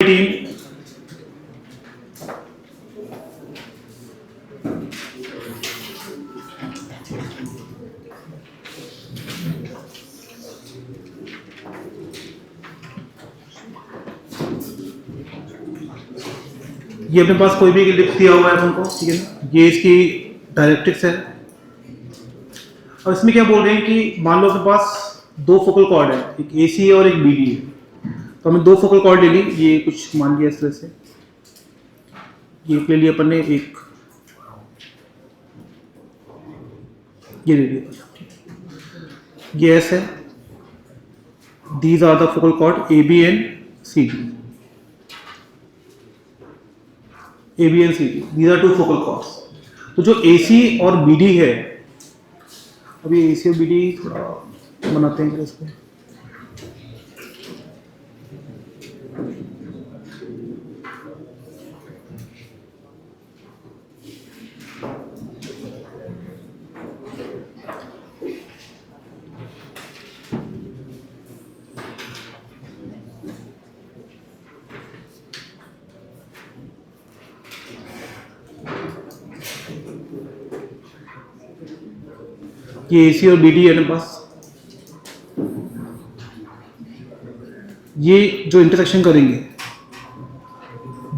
Team ये अपने पास कोई भी लिख दिया हुआ है तुमको, ठीक है ना। ये इसकी डायरेक्ट्रिक्स है। और इसमें क्या बोल रहे हैं कि मान लो अपने पास दो फोकल कॉर्ड है, एक AC है और एक BD है। तो हमने दो फोकल कॉर्ड ले ली, ये कुछ मान लिया इस तरह से, ये ले लिया अपन ने, एक ये ले लिया, ये S है। These are the focal chord AB and CD। AB and CD, these are two focal chords। तो जो AC और BD है, अभी AC और BD थोड़ा बनाते हैं इसको। ये AC और BD है ना, बस ये जो इंटरसेक्शन करेंगे,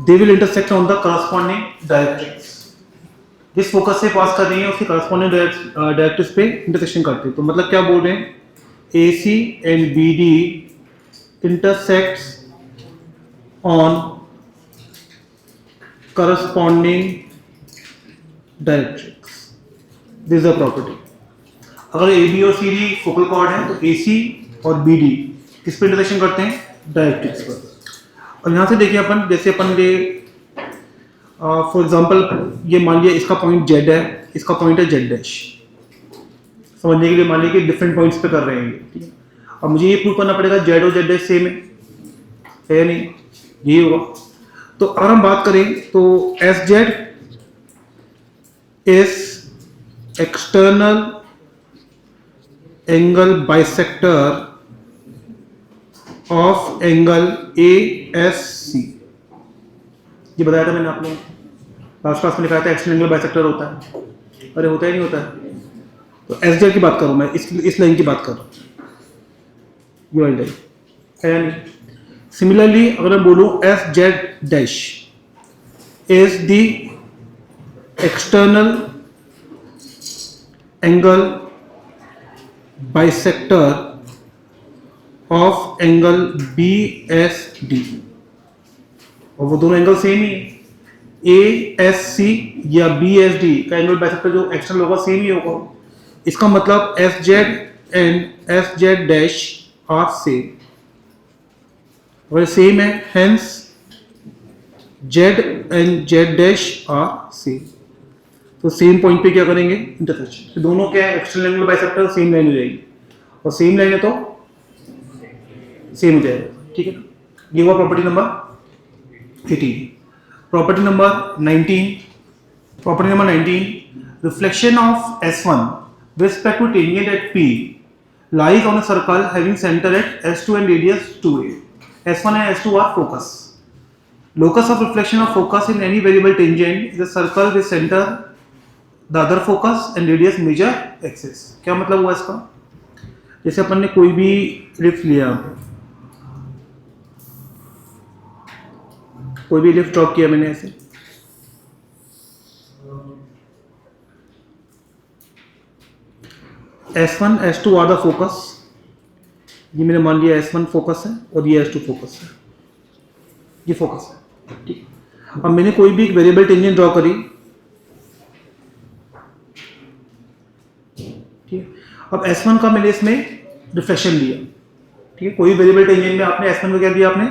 they will intersect on the corresponding directrix. जिस फोकस से पास कर रही है उसके करस्पॉन्डिंग डायरेक्ट्रिक्स पे इंटरसेक्शन करते हैं। तो मतलब क्या बोल रहे हैं, AC and BD intersects on corresponding directrix. This is the property. अगर AB और CD फोकल कॉर्ड है तो AC और BD किस पे इंटरसेक्शन करते हैं, डायरेक्ट्रिक्स पर। और यहाँ से देखिए अपन, जैसे अपन ले फॉर एग्जांपल ये मान लिया इसका पॉइंट Z है, इसका पॉइंट है Z डैश। समझने के लिए मान लिया कि डिफरेंट पॉइंट्स पे कर रहे हैं, ठीक है। अब मुझे ये प्रूव करना पड़ेगा Z और Z डैश सेम है या नहीं, ये होगा। तो अगर हम बात करें तो SZ is external angle bisector of angle ASC। ये बताया था मैंने आपको, लास्ट क्लास में लिखाया था एक्सटर्नल एंगल बाइसेक्टर होता है। अरे होता ही नहीं होता है। तो SZ की बात करूं मैं, इस लाइन की बात कर रहा हूं, ये वाली लाइन है या नहीं। सिमिलरली अगर मैं बोलूं SZ dash is the external angle bisector of angle BSD, और वो दोनों एंगल सेम ही है। ASC या BSD का एंगल बाइसेक्टर जो एक्सटर्नल होगा सेम ही होगा। इसका मतलब SZ and SZ dash are same. अगर सेम है, hence Z and Z dash are same. तो सेम पॉइंट पे क्या करेंगे, इंटरसेक्शन। तो दोनों क्या है, external angle bisector same line हो जाएगी, और सेम लाइन है तो सेम हो जाएगा, ठीक है ना। ये हुआ property number 18। Property number 19, reflection of S1 with respect to tangent at P lies on a circle having center at S2 and radius 2a. S1 and S2 are focus. Locus of reflection of focus in any variable tangent is a circle with center the other focus and radius major axis. क्या मतलब हुआ इसका, जैसे अपन ने कोई भी lift लिया, कोई भी लिफ्ट ड्रॉप किया मैंने ऐसे, S1 S2 are the focus. ये मैंने मान लिया S1 फोकस है और ये S2 फोकस है, ये फोकस है, ठीक। अब मैंने कोई भी एक वेरिएबल टेंजेंट ड्रॉ करी, ठीक है। अब S1 का मैंने इसमें रिफ्लेक्शन लिया, ठीक है। कोई वेरिएबल टेंजेंट में आपने S1 को क्या दिया, आपने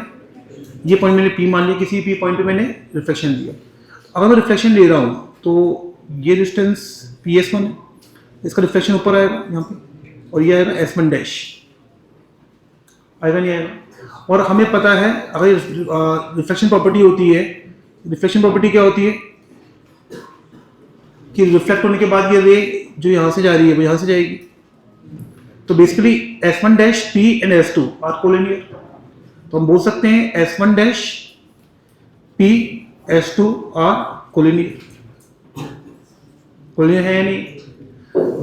ये पॉइंट मैंने P मान लिया, किसी भी पॉइंट पे मैंने रिफ्लेक्शन दिया। अगर मैं रिफ्लेक्शन ले रहा हूँ तो ये डिस्टेंस PS1 है, इसका रिफ्लेक्शन ऊपर आएगा यहाँ पे, और ये आएगा S1 डैश, आएगा नहीं आएगा। और हमें पता है अगर रिफ्लेक्शन प्रॉपर्टी होती है, रिफ्लेक्शन प्रॉपर्टी क्या होती है कि रिफ्लेक्ट होने के बाद ये रे जो यहाँ से जा रही है वो यहाँ से जाएगी। तो basically S1 dash P and S2 are collinear. तो हम बोल सकते हैं S1 dash P S2 are collinear है या नहीं,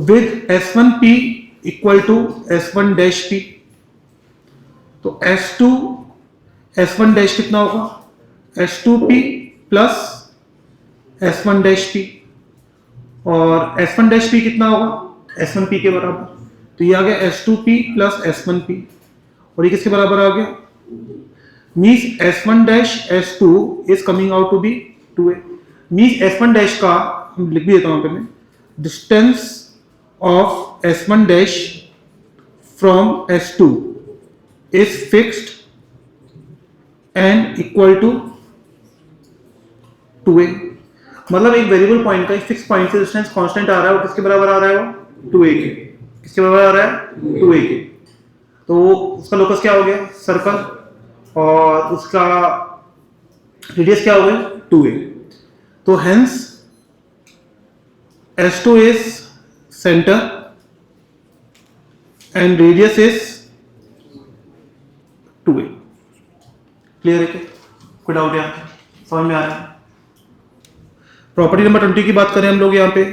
with S1P equal to S1 dash P। तो S2 S1 डैश कितना होगा, S2P plus S1 dash P, और S1 डैश P कितना होगा, S1P के बराबर। तो ये आ गया S2P प्लस S1P, और ये किसके बराबर आ गया, means S1 dash S2 is coming out to be 2a। Means S1 dash का हम लिख भी देता हूं पे मैं, distance of S1 dash from S2 is fixed and equal to 2a। मतलब एक वेरिएबल पॉइंट का एक फिक्स पॉइंट से डिस्टेंस कांस्टेंट आ रहा है, और किसके बराबर आ रहा है, वो 2a के। किसके बराबर आ रहा है, 2a के। तो उसका लोकस क्या हो गया, सर्कल, और उसका रेडियस क्या हो गई, 2a। तो hence S2 is centre and radius is 2a। Clear है क्या, कोई डाउट है, समझ में आ रहा है। प्रॉपर्टी नंबर 20 की बात करें हम लोग यहाँ पे,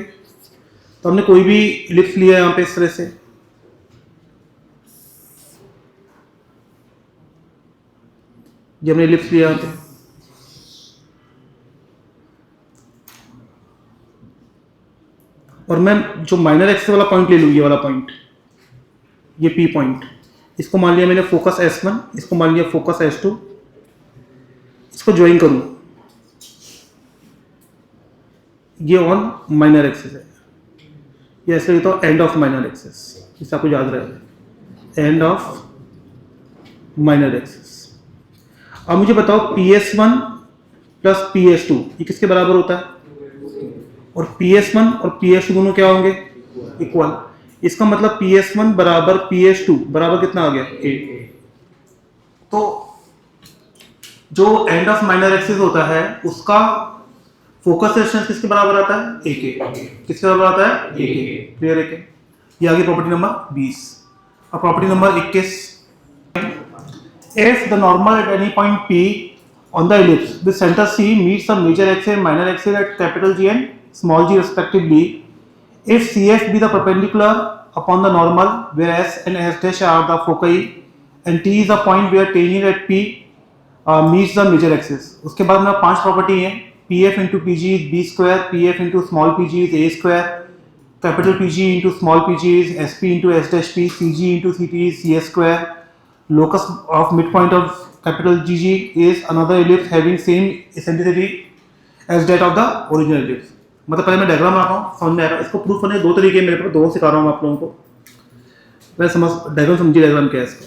तो हमने कोई भी इलिप्स लिया है यहाँ पे इस तरह से, ये हमने इलिप्स लिया यहाँ पे, और मैं जो माइनर एक्सिस वाला पॉइंट ले लूँ, ये वाला पॉइंट, ये P पॉइंट, इसको मान लिया मैंने फोकस S1, इसको मान लिया फोकस S2, इसको ज्वाइन करूँ, ये ऑन माइनर एक्सिस है, ये ऐसे लिखता हूँ एंड ऑफ माइनर एक्सिस, इससे आपको याद रहेगा, एंड ऑफ माइनर एक्सिस। अब मुझे बताओ PS1 प्लस PS2 ये किसके बराबर होता है, और PS1 और PS2 दोनों क्या होंगे, इक्वल। इसका मतलब PS1 बराबर PS2 बराबर कितना आ गया, A। तो जो एंड ऑफ माइनर एक्सिस होता है उसका फोकस डिस्टेंस किसके बराबर आता है, A के। किसके बराबर आता है, A के। क्लियर है क्या, ये आ गई प्रॉपर्टी नंबर 20। अब property number 21, if the normal at any point P on the ellipse with center C meets the major axis and minor axis at capital G and small g respectively, if CF be the perpendicular upon the normal, whereas and S dash are the foci, and T is the point where tangent at P meets the major axis। उसके बाद में 5 property हैं, PF into PG is B square, PF into small pg is A square, capital PG into small pg is SP into S dash P, CG into CT is CS square, locus of midpoint of capital GG is another ellipse having same eccentricity as that of the original ellipse। मतलब पहले मैं diagram रखा हूँ, समझ में आएगा। इसको proof करने के 2 तरीके मेरे पास, 2 सिखा रहा हूँ आप लोगों को, पहले समझ डायग्राम समझिए, डायग्राम क्या है इसका।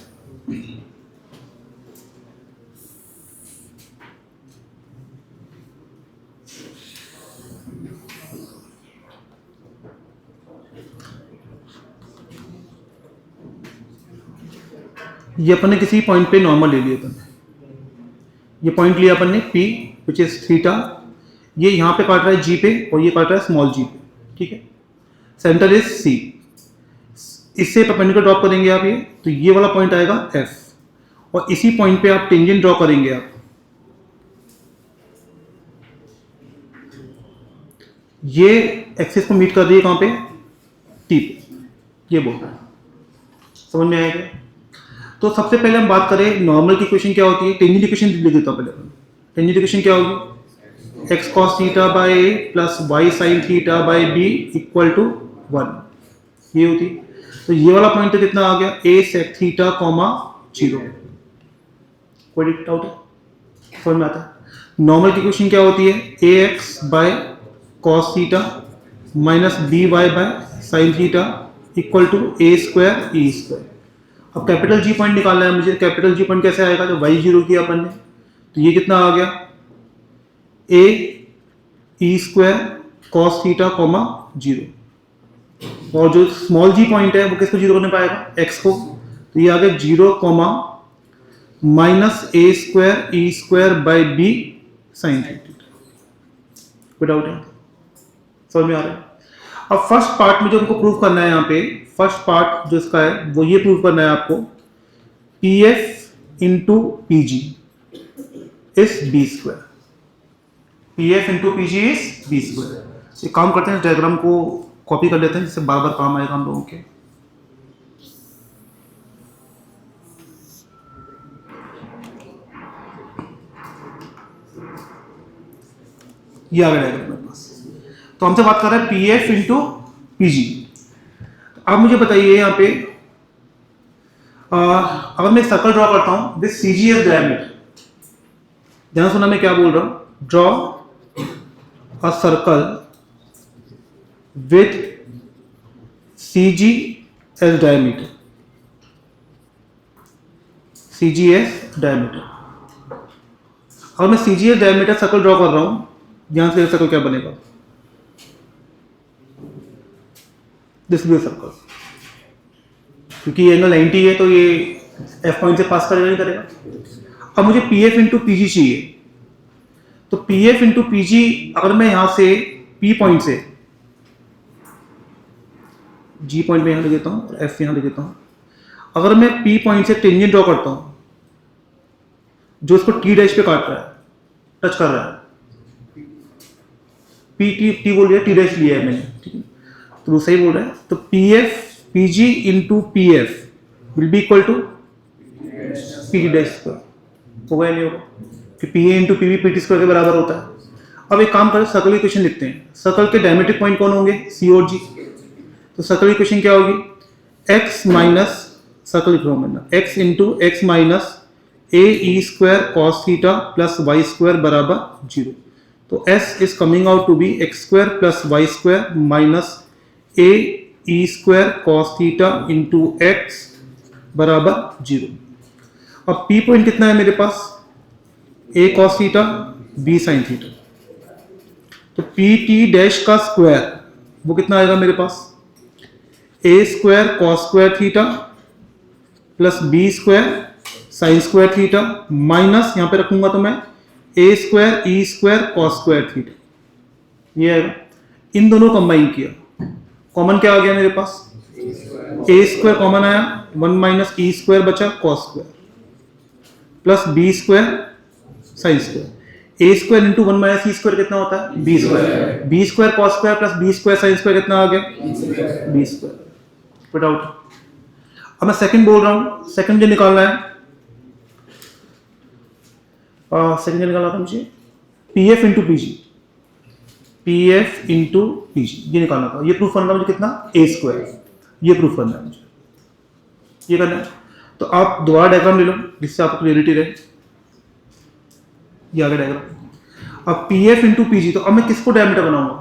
ये अपन ने किसी पॉइंट पे नॉर्मल ले लिया, अपन ये पॉइंट लिया अपन ने P विच इज थीटा, ये यहाँ पे काट रहा है G पे और ये काट रहा है स्मॉल g पे, ठीक है। सेंटर इज C, इससे परपेंडिकुलर ड्रॉप करेंगे आप ये, तो ये वाला पॉइंट आएगा F, और इसी पॉइंट पे आप टेंजेंट ड्रॉ करेंगे आप, ये एक्सिस को मीट कर रही है कहाँ पे, T पे, ये बोल रहा है, समझ में आएगा। तो सबसे पहले हम बात करें नॉर्मल की इक्वेशन क्या होती है, टेंजेंट इक्वेशन लिख देता हूं पहले। टेंजेंट इक्वेशन क्या होगी, x cos theta by a plus y sin theta by b equal to 1, ये होती। तो ये वाला पॉइंट तो कितना आ गया, a sec थीटा कॉमा 0। कोई डाउट है, समझ में आता है। नॉर्मल की इक्वेशन क्या होती है, ax by cos theta minus by by sin theta equal to a square e square. अब कैपिटल G पॉइंट निकालना है मुझे, कैपिटल G पॉइंट कैसे आएगा, जो y0 किया अपन ने, तो ये कितना आ गया, a e square cos theta comma 0, और जो स्मॉल g पॉइंट है वो किसको 0 करने पाएगा, x को, तो ये आ गया 0 comma minus a square e square by b sine theta. कोई डाउट है, समझ में आ रहा है। अब फर्स्ट पार्ट में जो हमको प्रूव करना है, यहाँ पे फर्स्ट पार्ट जो इसका है वो ये प्रूव करना है आपको, PF into PG is B square. P F into P ji is B square. एक काम करते हैं, डायग्राम को कॉपी कर लेते हैं जिससे बार बार काम आएगा हम लोगों के। ये आ गया डायग्राम मेरे पास। तो हमसे बात कर रहा है पी एफ इंटू पी जी। अब मुझे बताइए यहाँ पे अगर मैं सर्कल ड्रॉ करता हूं with C G S diameter, ध्यान सुना मैं क्या बोल रहा हूं, draw a circle with C G S diameter, C G S diameter. अगर मैं C G S diameter circle draw कर रहा हूं, ध्यान से सर्कल क्या बनेगा, दिस विल सर्कल, क्योंकि ये एंगल 90 है तो ये एफ पॉइंट से पास करेगा नहीं करेगा। अब मुझे पी एफ इंटू पी जी चाहिए, तो पी एफ इंटू पी जी अगर मैं यहां से पी पॉइंट से जी पॉइंट में यहां ले देता हूं और एफ यहां ले देता हूं, अगर मैं पी पॉइंट से टेंजेंट ड्रॉ करता हूं जो इसको टी डैश पे काट रहा है, टच कर रहा है, पी टी टी बोल रहा है, टी डैश लिया है मैंने, ठीक है, तो सही बोल रहा है। तो P F P G into P F will be equal to P T dash square, होगा या नहीं होगा, कि P A into P B P T square के बराबर होता है। अब एक काम करें, सर्कल इक्वेशन लिखते हैं। सर्कल के डायमेट्रिक पॉइंट कौन होंगे, सी और जी। तो सर्कल इक्वेशन क्या होगी, एक्स माइनस, सर्कल लिख रहा हूं मैंने, X into X minus A E square cos theta plus Y square बराबर 0। तो S is coming out to be X square plus Y square minus A E square cos theta into X बराबर 0। अब P point कितना है मेरे पास, A cos theta B sine theta, तो P T dash का स्क्वायर वो कितना आएगा मेरे पास, A square cos square theta plus B square sine square theta minus, यहां पे रखूंगा तो मैं A square E square cos square theta, ये आएगा। इन दोनों कंबाइन किया, कॉमन क्या आ गया मेरे पास, ए स्क्वायर कॉमन आया, 1 माइनस ई स्क्वायर बचा cos square plus B square sine square. A square into 1 minus E square कितना होता है, B square, B square cos square plus B square sine square कितना आ गया, बी स्क्वायर। Put out. अब मैं second बोल रहा हूं, सेकंड जो निकालना है, सेकंड जो निकालना था मुझे पी एफ इंटू पी जी, पी एफ इंटू पी जी ये निकालना था। ये प्रूफ करना मुझे कितना, ए स्क्वायर, ये प्रूफ करना है मुझे, ये करना है। तो आप दोबारा डायग्राम ले लो जिससे आपको क्लियरिटी रहे। ये आ गया डायग्राम। अब P F into P G, तो अब मैं किसको डायमीटर बनाऊंगा,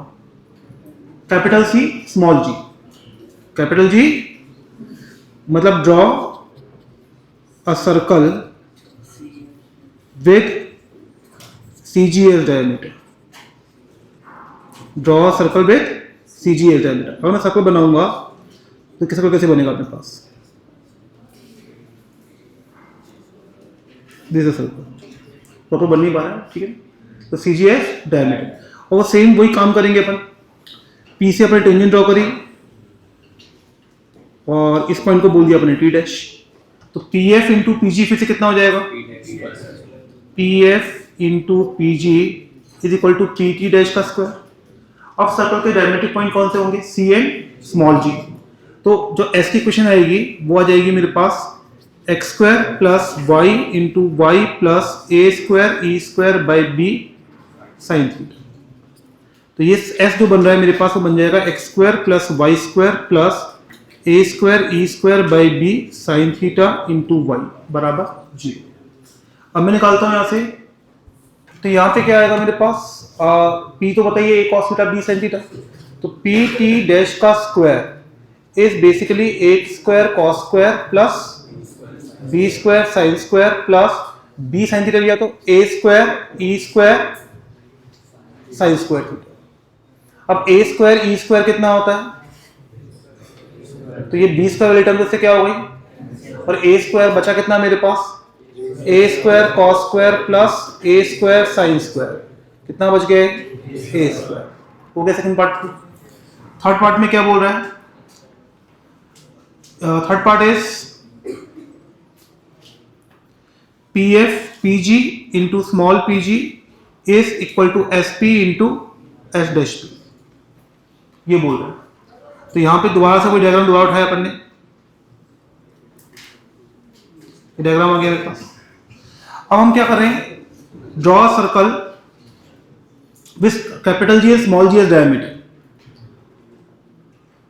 capital C small g, capital G मतलब draw a circle with C G S diameter, draw a circle with C G S diameter. अगर मैं सर्कल बनाऊंगा तो सर्कल कैसे बनेगा अपने पास, दिस सर्कल प्रॉपर बन नहीं पा रहा है, ठीक है। तो सी जी एस डायमीटर, और सेम वही काम करेंगे अपन, पी से अपने टेंजेंट ड्रॉ करी और इस पॉइंट को बोल दिया अपने टी डैश। तो P F into P G फिर से कितना हो जाएगा, P F into P ji is equal to P T dash का स्क्वायर। अब सर्कल के डायमेट्रिक पॉइंट कौन से होंगे, सी एंड स्मॉल जी। तो जो एस की इक्वेशन आएगी वो आ जाएगी मेरे पास X square plus Y into Y plus A square E square by B sine theta. तो ये एस जो बन रहा है मेरे पास वो बन जाएगा X square plus Y square plus A square E square by B sine theta into Y बराबर 0। अब मैं निकालता हूं यहां से, तो यहां पे क्या आएगा मेरे पास, पी तो बताइए A cos theta B sine theta, तो पी टी डैश का square is basically A square cos square plus B square sine square plus B sine theta लिया तो A square E square sine square theta. अब A square E square कितना होता है, तो ये बी स्क्वायर वाली टर्म से क्या हो गई, और ए स्क्वायर बचा कितना मेरे पास, A square cos square plus A square sine square, कितना बच गया, ए स्क्वायर। हो गया सेकंड पार्ट। थर्ड पार्ट में क्या बोल रहा है, third part is P F P G into small p ji is equal to S P into S dash P, ये बोल रहे हैं। तो यहां पे दोबारा से कोई डायग्राम दोबारा उठाया अपन ने, डायग्राम आ गया मेरे पास। अब हम क्या कर रहे हैं, draw circle with capital G small G S diameter.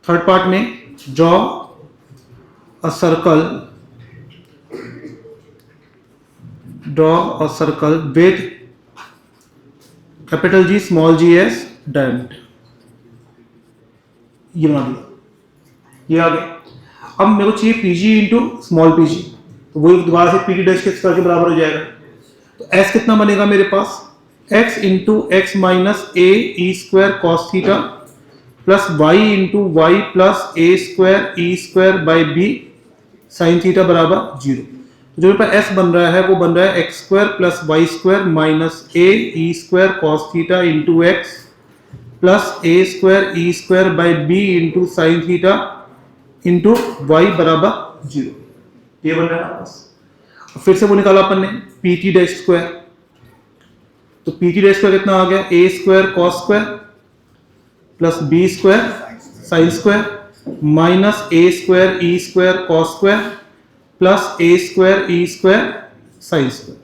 Third part में draw a circle with capital G small G S diameter, ये बना दिया, ये आ गया। अब मेरे को चाहिए पीजी इंटू स्मॉल पीजी, तो वही दोबारा से पीटी डैश के स्क्वायर के बराबर हो जाएगा। तो एस कितना बनेगा मेरे पास, X into X minus A E square cos theta plus Y into Y plus A square E square by B sine theta बराबर 0। तो जो मेरे पास एस बन रहा है वो बन रहा है X square plus Y square minus A E square cos theta into X plus A square E square by B into sine theta into Y बराबर 0, ये बन रहा है बस। फिर से वो निकाला अपन ने पी टी डैश स्क्वायर, तो पी टी डैश स्क्वायर कितना आ गया, A square cos square plus B square sine square minus A square E square cos square plus A square E square sine square.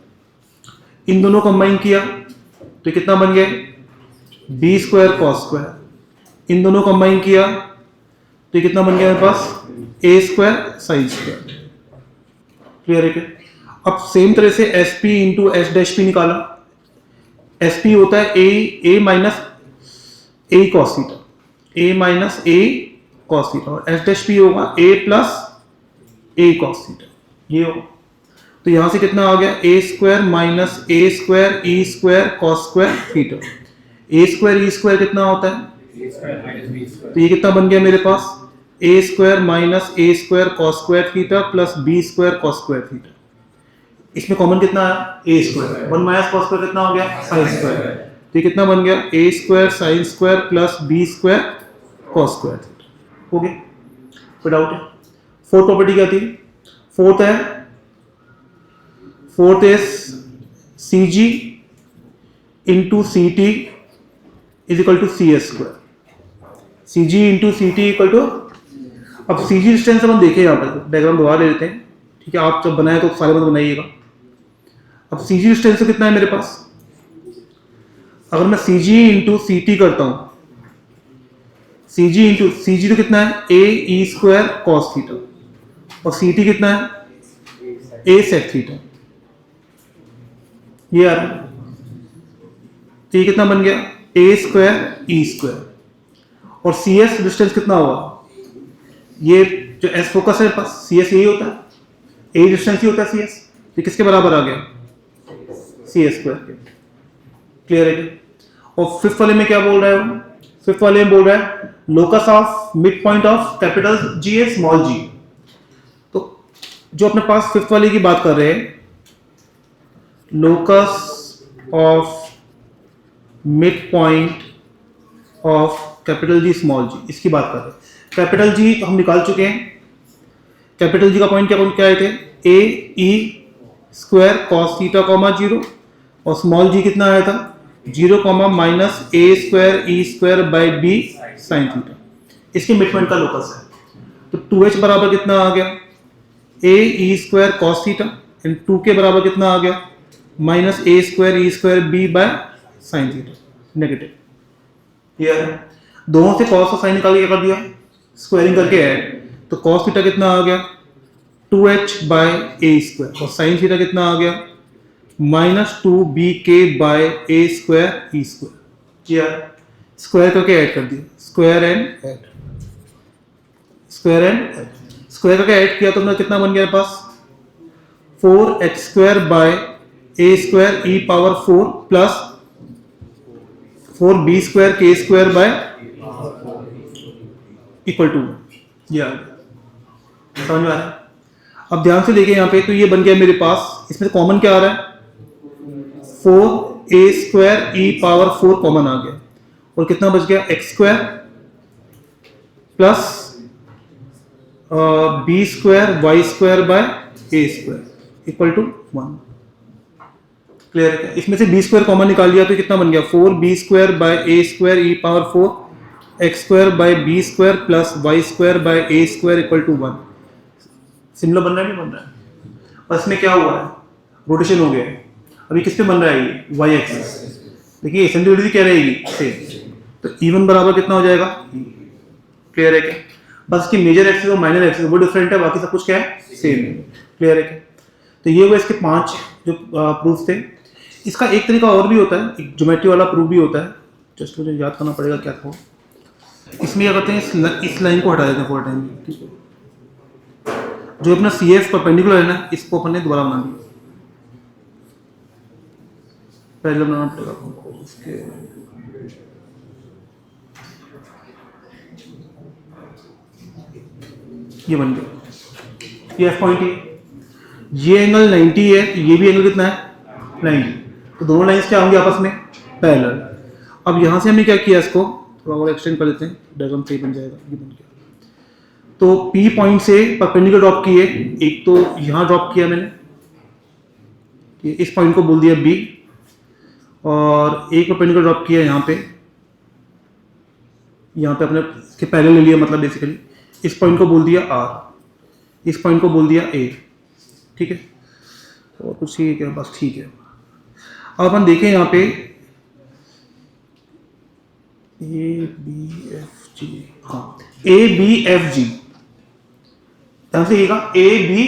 इन दोनों combine किया तो कितना बन गया, बी स्क्वायर कॉस स्क्वायर। इन दोनों कंबाइन किया तो कितना बन गया मेरे पास, A square sine square. Clear है क्या? अब सेम तरह से S P into S dash P निकाला। एस पी होता है ए माइनस ए कॉस थीटा, ए माइनस ए कॉस थीटा, और एस डैश पी होगा ए प्लस ए कॉस थीटा, ये होगा। तो यहां से कितना आ गया, A square minus A square E square cos square theta. A square E square कितना होता है, तो ये कितना बन गया मेरे पास, A square minus A square cos square theta plus B square cos square theta. इसमें कॉमन कितना आया, A square, 1 minus cos square कितना हो गया, साइन स्क्वायर। तो ये कितना बन गया, A square sine square plus B square cos square theta, हो गया। कोई डाउट है? फोर्थ प्रॉपर्टी क्या थी, fourth is C G into C T is equal to C S square. C G into C T equal to, अब C जी distance हम देखें, यहाँ पर डायग्राम दोबारा ले लेते हैं, ठीक है। आप जब बनाए तो सारे मतलब बनाइएगा। अब सी जी डिस्टेंस कितना है मेरे पास, अगर मैं C G into C T करता हूं, सी जी इंटू सी जी तो कितना है, ए ई स्क्वायर कॉस थीटा, और सी टी कितना है, ए सेक थीटा, ये आ रहा है। तो ये कितना बन गया, ए स्क्वायर ई स्क्वायर, और सी एस डिस्टेंस कितना होगा, ये जो एस फोकस है पास, सी एस यही होता है, ए डिस्टेंस ही होता है सी एस, तो किसके बराबर आ गया, सी एस स्क्वायर के। क्लियर है क्या? और फिफ्थ वाले में क्या बोल रहा है, फिफ्थ वाले में बोल रहा है locus of mid point of capital जी है स्मॉल जी। तो जो अपने पास फिफ्थ वाले की बात कर रहे हैं, locus of mid point of capital G small G, इसकी बात कर रहे हैं। कैपिटल जी तो हम निकाल चुके हैं, कैपिटल जी का पॉइंट क्या आए थे, A E square cos theta comma 0, और स्मॉल जी कितना आया था, 0 comma minus A square E square by B sine theta. इसके मिड पॉइंट का लोकस है। तो 2h बराबर कितना आ गया, A E square cos theta, and 2 के बराबर कितना आ गया, minus A square E square B by sine theta, negative. Clear है? दोनों से कॉस और साइन निकाल के कर दिया, स्क्वायरिंग करके ऐड, तो कॉस थीटा कितना आ गया, 2h बाय ए स्क्वायर, और साइन थीटा कितना आ गया, minus 2bk bye A square E square. किया, स्क्वायर करके ऐड कर दिया, square and add, square and add, square करके ऐड किया तो अपना कितना बन गया पास, 4h square by A square E power 4 plus 4b square के स्क्वायर बाय इक्वल टू, ये समझ में आ रहा है? अब ध्यान से देखिए यहाँ पे, तो ये बन गया मेरे पास, इसमें कॉमन क्या आ रहा है, 4a square E power 4 common आ गया, और कितना बच गया, x square plus b square y square by a square equal to 1। Clear है क्या? इसमें से बी स्क्वायर कॉमन निकाल लिया तो कितना बन गया 4b² by A square E power 4 X square by B square plus Y square by A square equal to 1। Similar बन रहा है नहीं बन रहा है? और इसमें क्या हुआ है रोटेशन हो गया है। अभी किस पे बन रहा है ये वाई एक्सिस। देखिए एसेंट्रिसिटी क्या रहेगी सेम, तो E1 बराबर कितना हो जाएगा, क्लियर है क्या? बस कि मेजर एक्सिस और माइनर एक्सिस वो डिफरेंट है, बाकी सब कुछ क्या है सेम है, क्लियर है क्या? तो ये हुआ इसके 5 जो प्रूफ थे। इसका एक तरीका और भी होता है, एक ज्योमेट्री वाला प्रूफ भी होता है, जस्ट मुझे याद करना पड़ेगा क्या था। इसमें क्या करते हैं इस लाइन को हटा देते हैं फॉर टाइम, ठीक है? जो अपना सी एफ परपेंडिकुलर है ना, इसको अपन ने दोबारा बना दिया, पहले बनाना पड़ेगा आपको उसके। ये बन गया, ये एफ पॉइंट है, ये एंगल 90 है, ये भी एंगल कितना है 90, तो दोनों लाइंस क्या होंगी आपस में पैरेलल। अब यहां से हमने क्या किया, इसको थोड़ा और एक्सटेंड कर देते हैं, डायग्राम सही बन जाएगा। ये बन गया, तो पी पॉइंट से परपेंडिकुलर ड्रॉप किए, एक तो यहां ड्रॉप किया मैंने, इस पॉइंट को बोल दिया बी, और एक परपेंडिकुलर ड्रॉप किया यहाँ पे अपने के पैरेलल ले लिया, मतलब बेसिकली इस पॉइंट को बोल दिया आर, इस पॉइंट को बोल दिया ए, ठीक है? तो कुछ ठीक है, बस ठीक है। अब अपन देखें यहाँ पे ए बी एफ जी, हाँ ए बी एफ जी, ध्यान से ए बी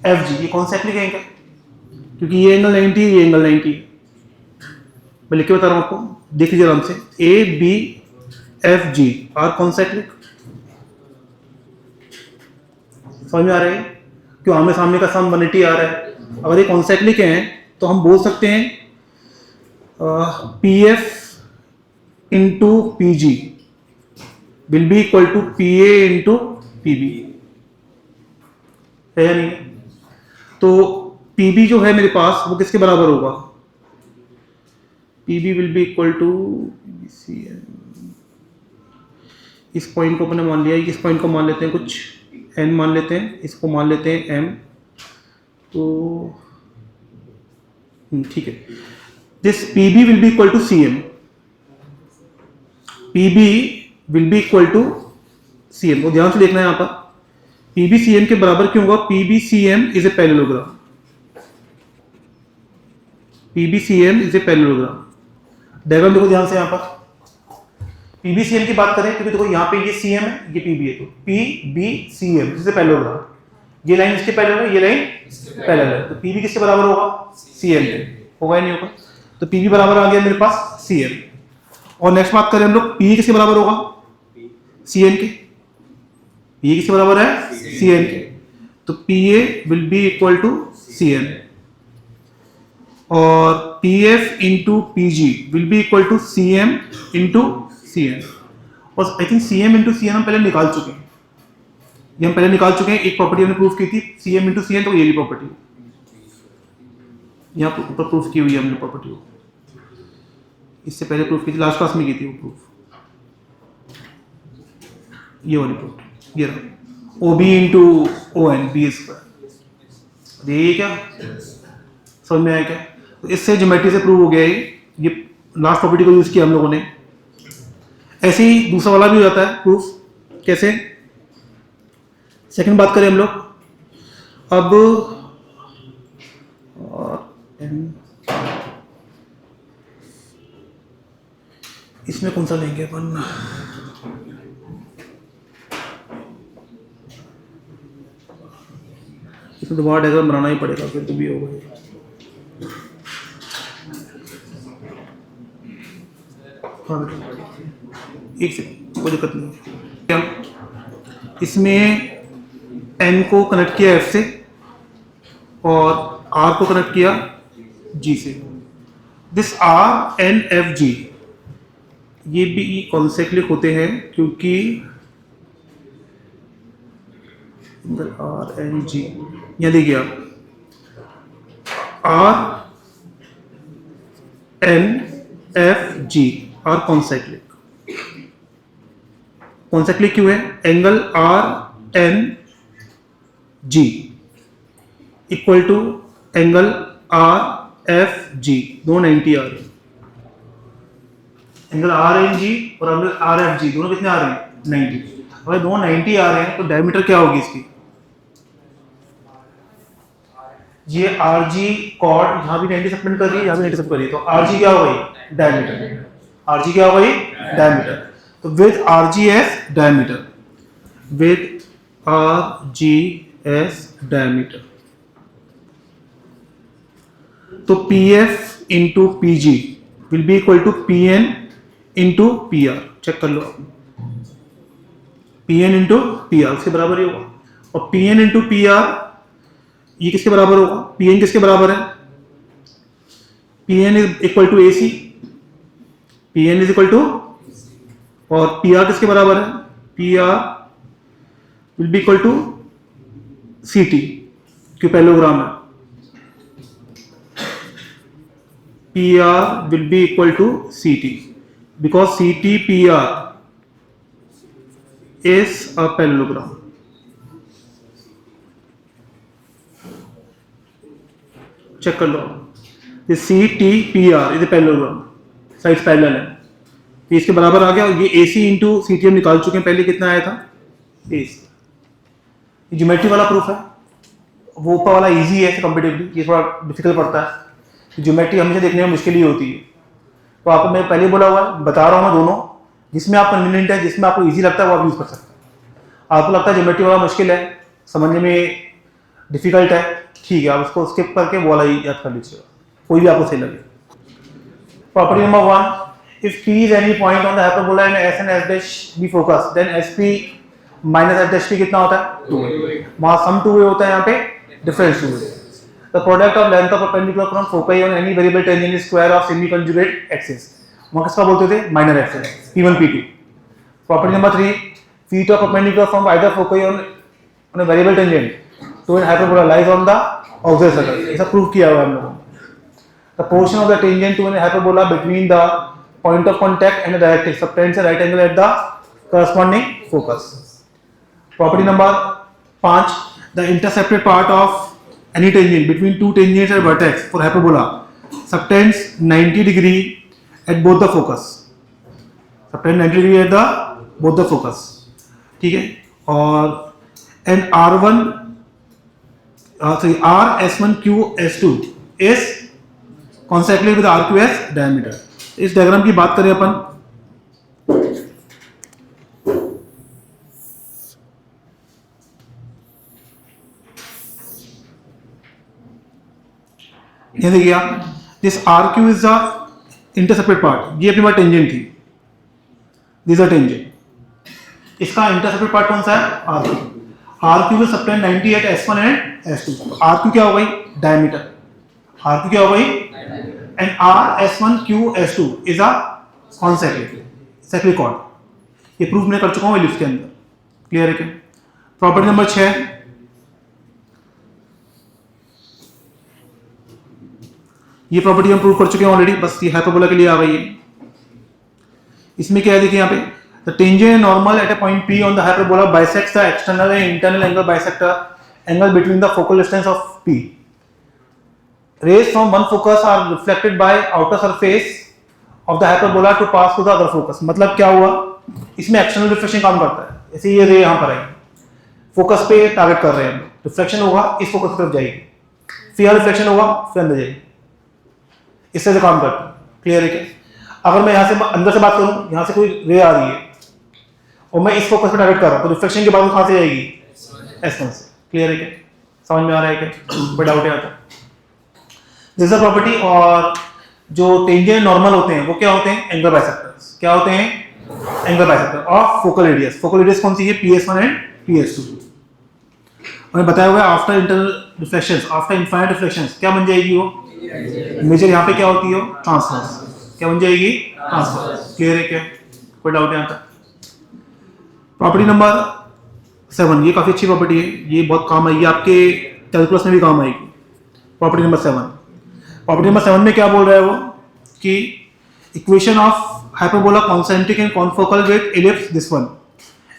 एफ जी, ये कौन सा एप्लीकेशन है? क्योंकि ये एंगल 90 है, ये एंगल 90 है, मैं लिख के बता रहा हूं आपको, देख लीजिए आराम से। A B F G R concentric, समझ में आ रहा है? क्यों आमने सामने का सम 180 आ रहा है। अगर ये कॉन्सेक्ट्रिक हैं तो हम बोल सकते हैं P F into P G will be equal to P A into P B, है या नहीं? तो पी बी जो है मेरे पास वो किसके बराबर होगा, P B will be equal to C M, इस पॉइंट को अपने मान लिया, इस पॉइंट को मान लेते हैं कुछ n मान लेते हैं, इसको मान लेते हैं m, तो ठीक है, this pb will be equal to cm, pb will be equal to cm, तो ध्यान से देखना है यहाँ पर pb cm के बराबर क्यों होगा, pb cm is a parallelogram, pb cm is a parallelogram. Diagram देखो ध्यान से यहाँ पर, PBCM की बात करें क्योंकि देखो यहाँ पे ये CM है, ये PB है, तो PBCM इससे पैरेलल, ये लाइन इसके पैरेलल है, ये लाइन पैरेलल है, तो PB किसके बराबर होगा CM के, होगा या नहीं होगा? तो PB बराबर आ गया मेरे पास CM। और नेक्स्ट बात करें हम लोग, PE किसके बराबर होगा CN के, PE किसके बराबर है CN के, तो PA will be equal to CN, और PF into PG will be equal to CM into CM, और I think CM into CN हम पहले निकाल चुके हैं, ये हम पहले निकाल चुके हैं, एक प्रॉपर्टी हमने प्रूफ की थी CM इंटू CN, तो ये भी प्रॉपर्टी यहाँ पर ऊपर प्रूफ की हुई है हमने प्रॉपर्टी को, इससे पहले प्रूफ की थी, लास्ट क्लास में की थी वो प्रूफ, ये वाली प्रूफ, ये रहा OB into ON B square, ये क्या समझ में आया क्या? तो इससे ज्योमेट्री से प्रूव हो गया ये लास्ट प्रॉपर्टी को यूज किया हम लोगों ने। ऐसे ही दूसरा वाला भी हो जाता है प्रूफ, कैसे? सेकंड बात करें हम लोग, अब इसमें कौन सा लेंगे अपन, इसमें दोबारा डायग्राम बनाना ही पड़ेगा फिर तो भी होगा। हाँ एक सेकंड, कोई दिक्कत नहीं है। इसमें n को कनेक्ट किया f से और r को कनेक्ट किया g से, this r n f g ये भी कॉन्सेक्ट्रिक होते हैं क्योंकि r n g, यहाँ देखिए आप r n f g R concentric, concentric क्यों है, angle R N G equal to angle R F G, दोनों 90 आ रहे हैं। एंगल आर एन जी और एंगल आर एफ जी दोनों कितने आ रहे हैं? 90। अगर दोनों 90 आ रहे हैं तो डायमीटर क्या होगी इसकी? ये आर जी कॉर्ड यहाँ भी 90 सबटेंड कर रही है, यहाँ भी 90 सब कर रही है, तो आर जी क्या हो गई? डायमीटर। आर जी क्या हो गई? डायमीटर। तो with R G S diameter, with R G S diameter, तो P F into P G will be equal to P N into P R. Check कर लो, P N into P R उसके बराबर ही होगा। और P N into P R ये किसके बराबर होगा? पी एन किसके बराबर है? P N is equal to A C, P N is equal to, और पी आर किसके बराबर है? P R will be equal to C T, क्यों पैरेललोग्राम है। P R will be equal to C T because C T P R is a parallelogram. Check कर लो, ये C T P R is a parallelogram, sides parallel है, तो इसके बराबर आ गया। ये ए सी इंटू सी टी हम निकाल चुके हैं, पहले कितना आया था? ए सी। ज्योमेट्री वाला प्रूफ है, वो ऊपर वाला इजी है कंपेरेटिवली, ये थोड़ा डिफिकल्ट पड़ता है। ज्योमेट्री हमेशा देखने में मुश्किल ही होती है, तो आपको मैं पहले बोला हुआ है, बता रहा हूँ मैं दोनों, जिसमें आप कन्वीनियंट है, जिसमें आपको इजी लगता है वो आप यूज कर सकते हैं। आपको लगता है ज्योमेट्री वाला मुश्किल है, समझने में डिफिकल्ट है, ठीक है, आप उसको स्किप करके वो वाला ही याद कर लीजिएगा, कोई भी आपको सही लगे। Property number 1, if P is any point on the hyperbola and S and S dash be focus, then SP minus S dash P कितना होता है? 2a। वहाँ सम 2a होता है, यहाँ पे difference 2a। The product of length of perpendicular from foci on any variable tangent is square of semi conjugate axis। वहाँ किसका बोलते थे? Minor axis, P1 P2। Property number 3, feet of perpendicular from either foci on a variable tangent to an hyperbola lies on the auxiliary circle। ऐसा prove किया हुआ है हम लोगों ने। The portion of the tangent to an hyperbola between the point of contact and the directrix subtends a right angle at the corresponding focus। Property number 5, the intercepted part of any tangent between two tangents and vertex for hyperbola subtends 90 degree at both the focus, subtend 90 degree at the both the focus, ठीक है। और N R1 R S1 Q S2 is consecutive with RQS diameter। इस diagram की बात करें अपन, ये देखिए आप, this RQ is the intercepted part, ये अपनी बात टेंजेंट थी, दिस अ टेंजेंट, इसका इंटरसेप्टेड पार्ट कौन सा है? RQ। RQ will subtend 90 at S1 and S2, तो RQ क्या हो गई? डायमीटर। RQ क्या हो गई? And R S1 Q S2 is a consecutive chord. ये प्रूफ मैं कर चुका हूँ लिस्ट के अंदर, क्लियर है क्या? प्रॉपर्टी नंबर 6, ये प्रॉपर्टी हम प्रूव कर चुके हैं ऑलरेडी, बस ये हाइपरबोला के लिए आ गई है। इसमें क्या है देखिए यहाँ पे, the tangent normal at a point P on the hyperbola bisects the external and internal angle bisector angle between the focal distance of P। Rays from one focus are reflected by outer surface of the hyperbola to pass to the other focus। मतलब क्या हुआ, इसमें external reflection काम करता है, जैसे ये रे यहाँ पर आई, फोकस पे टारगेट कर रहे हैं हम, रिफ्लेक्शन होगा इस फोकस की तरफ जाएगी, फिर रिफ्लेक्शन होगा फिर अंदर जाएगी, इससे से काम करता है, क्लियर है क्या? अगर मैं यहाँ से अंदर से बात करूँ, यहाँ से कोई रे आ रही है और मैं इस फोकस पे टारगेट कर रहा हूँ, तो रिफ्लेक्शन के बाद कहाँ से जाएगी? S1 से, क्लियर है क्या? समझ में आ रहा है क्या? कोई डाउट है आता? This is property. और जो टेंजेंट नॉर्मल होते हैं वो क्या होते हैं? Angle bisectors. क्या होते हैं? Angle bisector of focal radius. Focal radius कौन सी है? PS1 and PS2। मैंने बताया हुआ है after internal reflections, after infinite reflections क्या बन जाएगी वो? मेजर यहाँ पे क्या होती है? ट्रांसवर्स। क्या बन जाएगी? ट्रांसवर्स। क्लियर है क्या? कोई डाउट नहीं आता? प्रॉपर्टी नंबर 7, ये काफी अच्छी प्रॉपर्टी है, ये बहुत काम आएगी आपके कैलकुलस में भी काम आएगी। प्रॉपर्टी नंबर 7, प्रॉपर्टी नंबर 7 में क्या बोल रहा है वो कि equation of hyperbola concentric and confocal with ellipse this one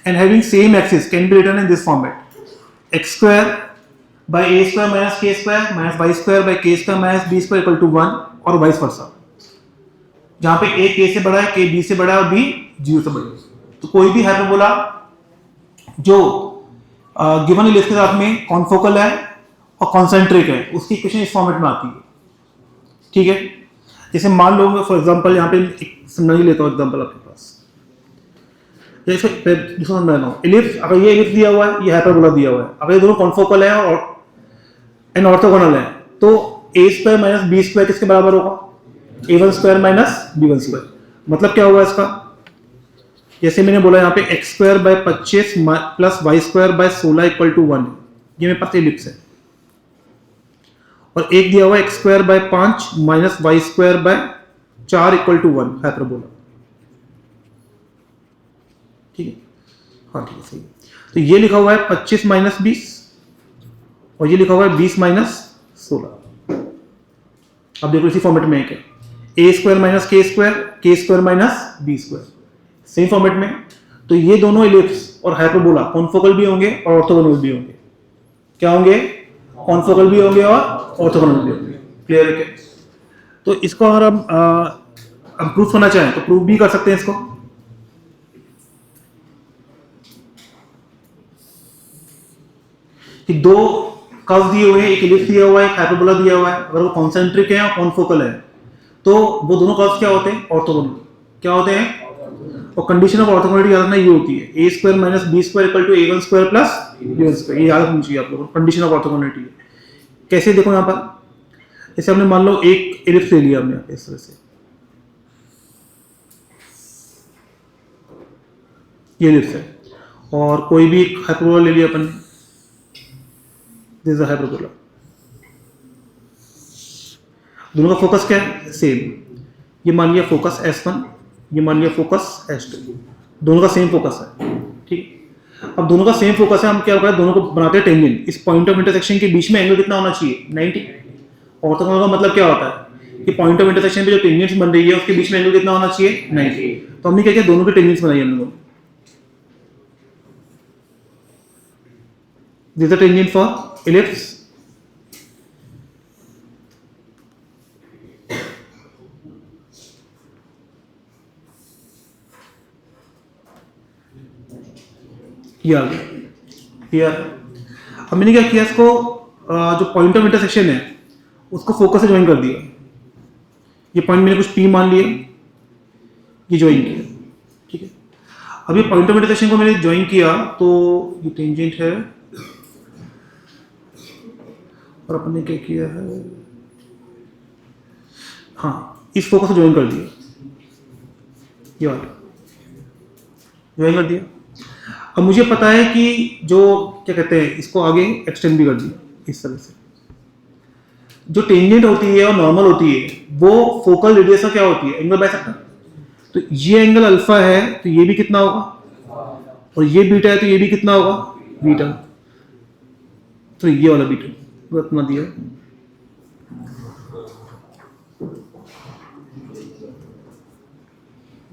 and having same axis can be written in this format: x square by A square minus K square minus Y square by K square minus B square equal to 1 और vice versa, जहां पे ए के से बड़ा है, के B से बड़ा है और बी 0 से बड़ा है। तो कोई भी हाइपरबोला जो गिवन इलिप्स के साथ में कॉन्फोकल है और कॉन्सेंट्रिक है, उसकी इक्वेशन इस फॉर्मेट में आती है। ठीक है, जैसे मान लो फॉर एग्जांपल यहाँ पे एक समझ लेता हूँ एग्जांपल आपके पास, जैसे इलिप्स, अगर ये इलिप्स दिया हुआ है, ये हाइपरबोला दिया हुआ है, अगर ये दोनों कॉन्फोकल है और एंड ऑर्थोगोनल है, तो A square minus B square किसके बराबर होगा? a1 square minus b1 square. मतलब क्या होगा इसका, जैसे मैंने बोला यहाँ पे X square by 25 plus Y square by 16 equal to 1, ये मेरे पास इलिप्स है, और एक दिया हुआ X square by 5 minus Y square by 4 equal to 1 hyperbola. ठीक है, हाँ ठीक है, सही है। तो ये लिखा हुआ है 25 माइनस 20 और ये लिखा हुआ है 20 माइनस 16। अब देखो इसी फॉर्मेट में है, A square minus K square minus B square, same format में। तो ये दोनों इलिप्स और हाइपरबोला कॉन्फोकल भी होंगे और ऑर्थोगोनल भी होंगे। क्या होंगे? कॉन्फोकल भी होंगे और ऑर्थोगोनल भी होंगे। क्लियर है क्या? तो इसको अगर हम प्रूफ होना चाहें तो प्रूफ भी कर सकते हैं इसको। कि दो कर्व दिए हुए हैं, एक इलिप्स दिया हुआ है, एक हाइपरबोला दिया हुआ है, अगर वो कॉन्सेंट्रिक है और कॉन्फोकल है तो वो दोनों कर्व्स क्या होते हैं? ऑर्थोगोनल। क्या होते हैं? और कंडीशन ऑफ ऑर्थोगोनलिटी याद रखना ये होती है A square minus B square equal to A one square plus B one square. ये याद रखनी चाहिए आप लोगों को, कंडीशन ऑफ ऑर्थोगोनलिटी है। कैसे देखो यहाँ पर, जैसे हमने मान लो एक इलिप्स ले लिया हमने इस तरह से, ये इलिप्स है, और कोई भी हाइपरबोला ले लिया अपन ने, दिस इज अ हाइपरबोला। दोनों का फोकस क्या है? सेम। ये मान लिया फोकस S1, ये मान लिया फोकस S2, दोनों का सेम फोकस है। ठीक, अब दोनों का सेम फोकस है, हम क्या करें, दोनों को बनाते हैं टेंजेंट। इस पॉइंट ऑफ इंटरसेक्शन के बीच में एंगल कितना होना चाहिए? 90। ऑर्थोगोनल का मतलब क्या होता है कि पॉइंट ऑफ इंटरसेक्शन पे जो टेंजेंट्स बन रही है उसके बीच में एंगल कितना होना चाहिए? 90। तो हमने क्या किया, दोनों की टेंजेंट्स बनाई हम लोगों ने। This is the tangent for ellipse. Here अब मैंने क्या किया, इसको जो पॉइंट ऑफ इंटरसेक्शन है उसको फोकस से ज्वाइन कर दिया। ये पॉइंट मैंने कुछ P मान लिया, ये ज्वाइन किया। ठीक है, अब ये पॉइंट ऑफ इंटरसेक्शन को मैंने ज्वाइन किया तो ये टेंजेंट है, और अपन ने क्या किया है, हाँ इस फोकस को ज्वाइन कर दिया, ये वाला ज्वाइन कर दिया। अब मुझे पता है कि जो क्या कहते हैं, इसको आगे एक्सटेंड भी कर दिया इस तरह से। जो टेंजेंट होती है और नॉर्मल होती है वो फोकल रेडियस का क्या होती है? Angle bisector. तो ये एंगल अल्फा है तो ये भी कितना होगा, और ये बीटा है तो ये भी कितना होगा? बीटा। तो ये वाला बीटा इतना दिया,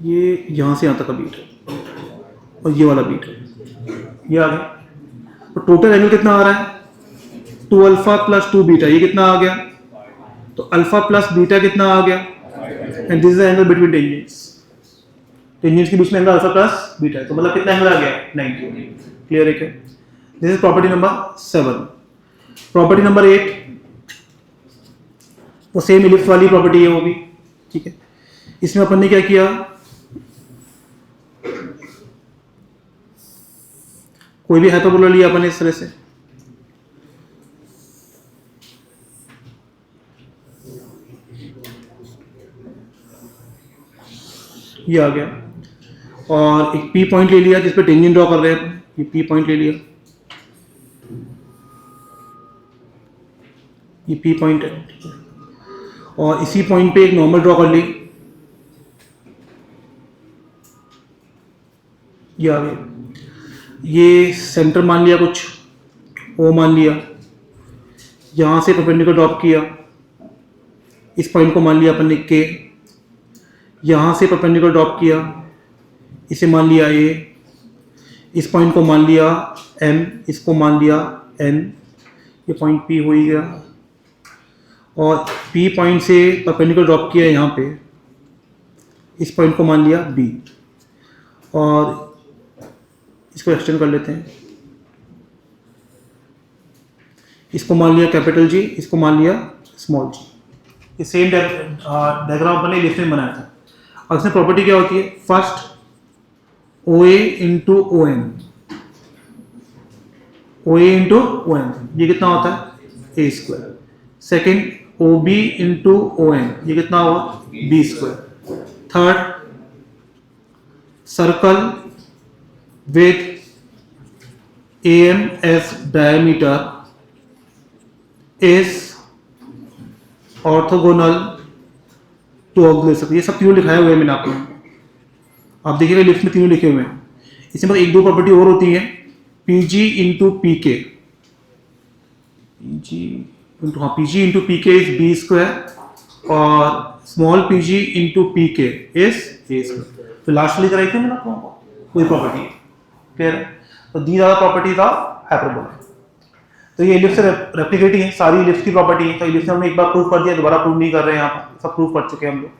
ये यहां से यहां तक का बीट है, और ये वाला बीट है, ये आ गया। तो टोटल एंगल कितना आ रहा है? 2 अल्फा प्लस 2 बीटा, ये कितना आ गया? तो अल्फा प्लस बीटा कितना आ गया? And this is the angle between tangents. Tangents के बीच में एंगल अल्फा प्लस बीटा है, तो मतलब कितना एंगल आ गया? 90। क्लियर है क्या? This is property number 7। Property number 8 वो सेम इलिप्स वाली प्रॉपर्टी है वो भी। ठीक है, इसमें अपन ने क्या किया, कोई भी हाइपरबोला लिया अपन ने इस तरह से, ये आ गया, और एक P पॉइंट ले लिया जिस पे टेंजेंट ड्रॉ कर रहे हैं, ये P पॉइंट ले लिया, ये P पॉइंट है, और इसी पॉइंट पे एक नॉर्मल ड्रॉ कर ली, ये आ गया। ये सेंटर मान लिया, कुछ O मान लिया, यहाँ से परपेंडिकुलर ड्रॉप किया, इस पॉइंट को मान लिया अपन ने K, यहाँ से परपेंडिकुलर ड्रॉप किया, इसे मान लिया A, इस पॉइंट को मान लिया M, इसको मान लिया N, ये पॉइंट P हो ही गया, और P पॉइंट से परपेंडिकुलर ड्रॉप किया है यहाँ पे, इस पॉइंट को मान लिया B, और इसको एक्सटेंड कर लेते हैं, इसको मान लिया कैपिटल G, इसको मान लिया स्मॉल g। ये सेम डायग्राम अपने लिस्ट में बनाया था। अब इसमें प्रॉपर्टी क्या होती है, first OA into OM, OA into OM, ये कितना होता है A square. Second OB into OM, ये कितना हुआ B square. Third circle with AM as diameter is orthogonal to auxiliary. ये सब तीनों लिखाया हुआ है मैंने आपको, आप देखिएगा लिस्ट में तीनों लिखे हुए हैं। इसमें मतलब एक दो प्रॉपर्टी और होती है, PG into PK, PG into PK is B square और small PG into PK is A square. तो लास्ट लिख रहे थे मैंने आपको कोई प्रॉपर्टी, क्लियर है। तो these are properties of hyperbola. तो ये इलिप्स से रेप्लिकेट है, सारी इलिप्स की प्रॉपर्टी है। तो इलिप्स हमने एक बार प्रूव कर दिया, दोबारा प्रूव नहीं कर रहे हैं, यहाँ पर सब प्रूव कर चुके हैं हम लोग।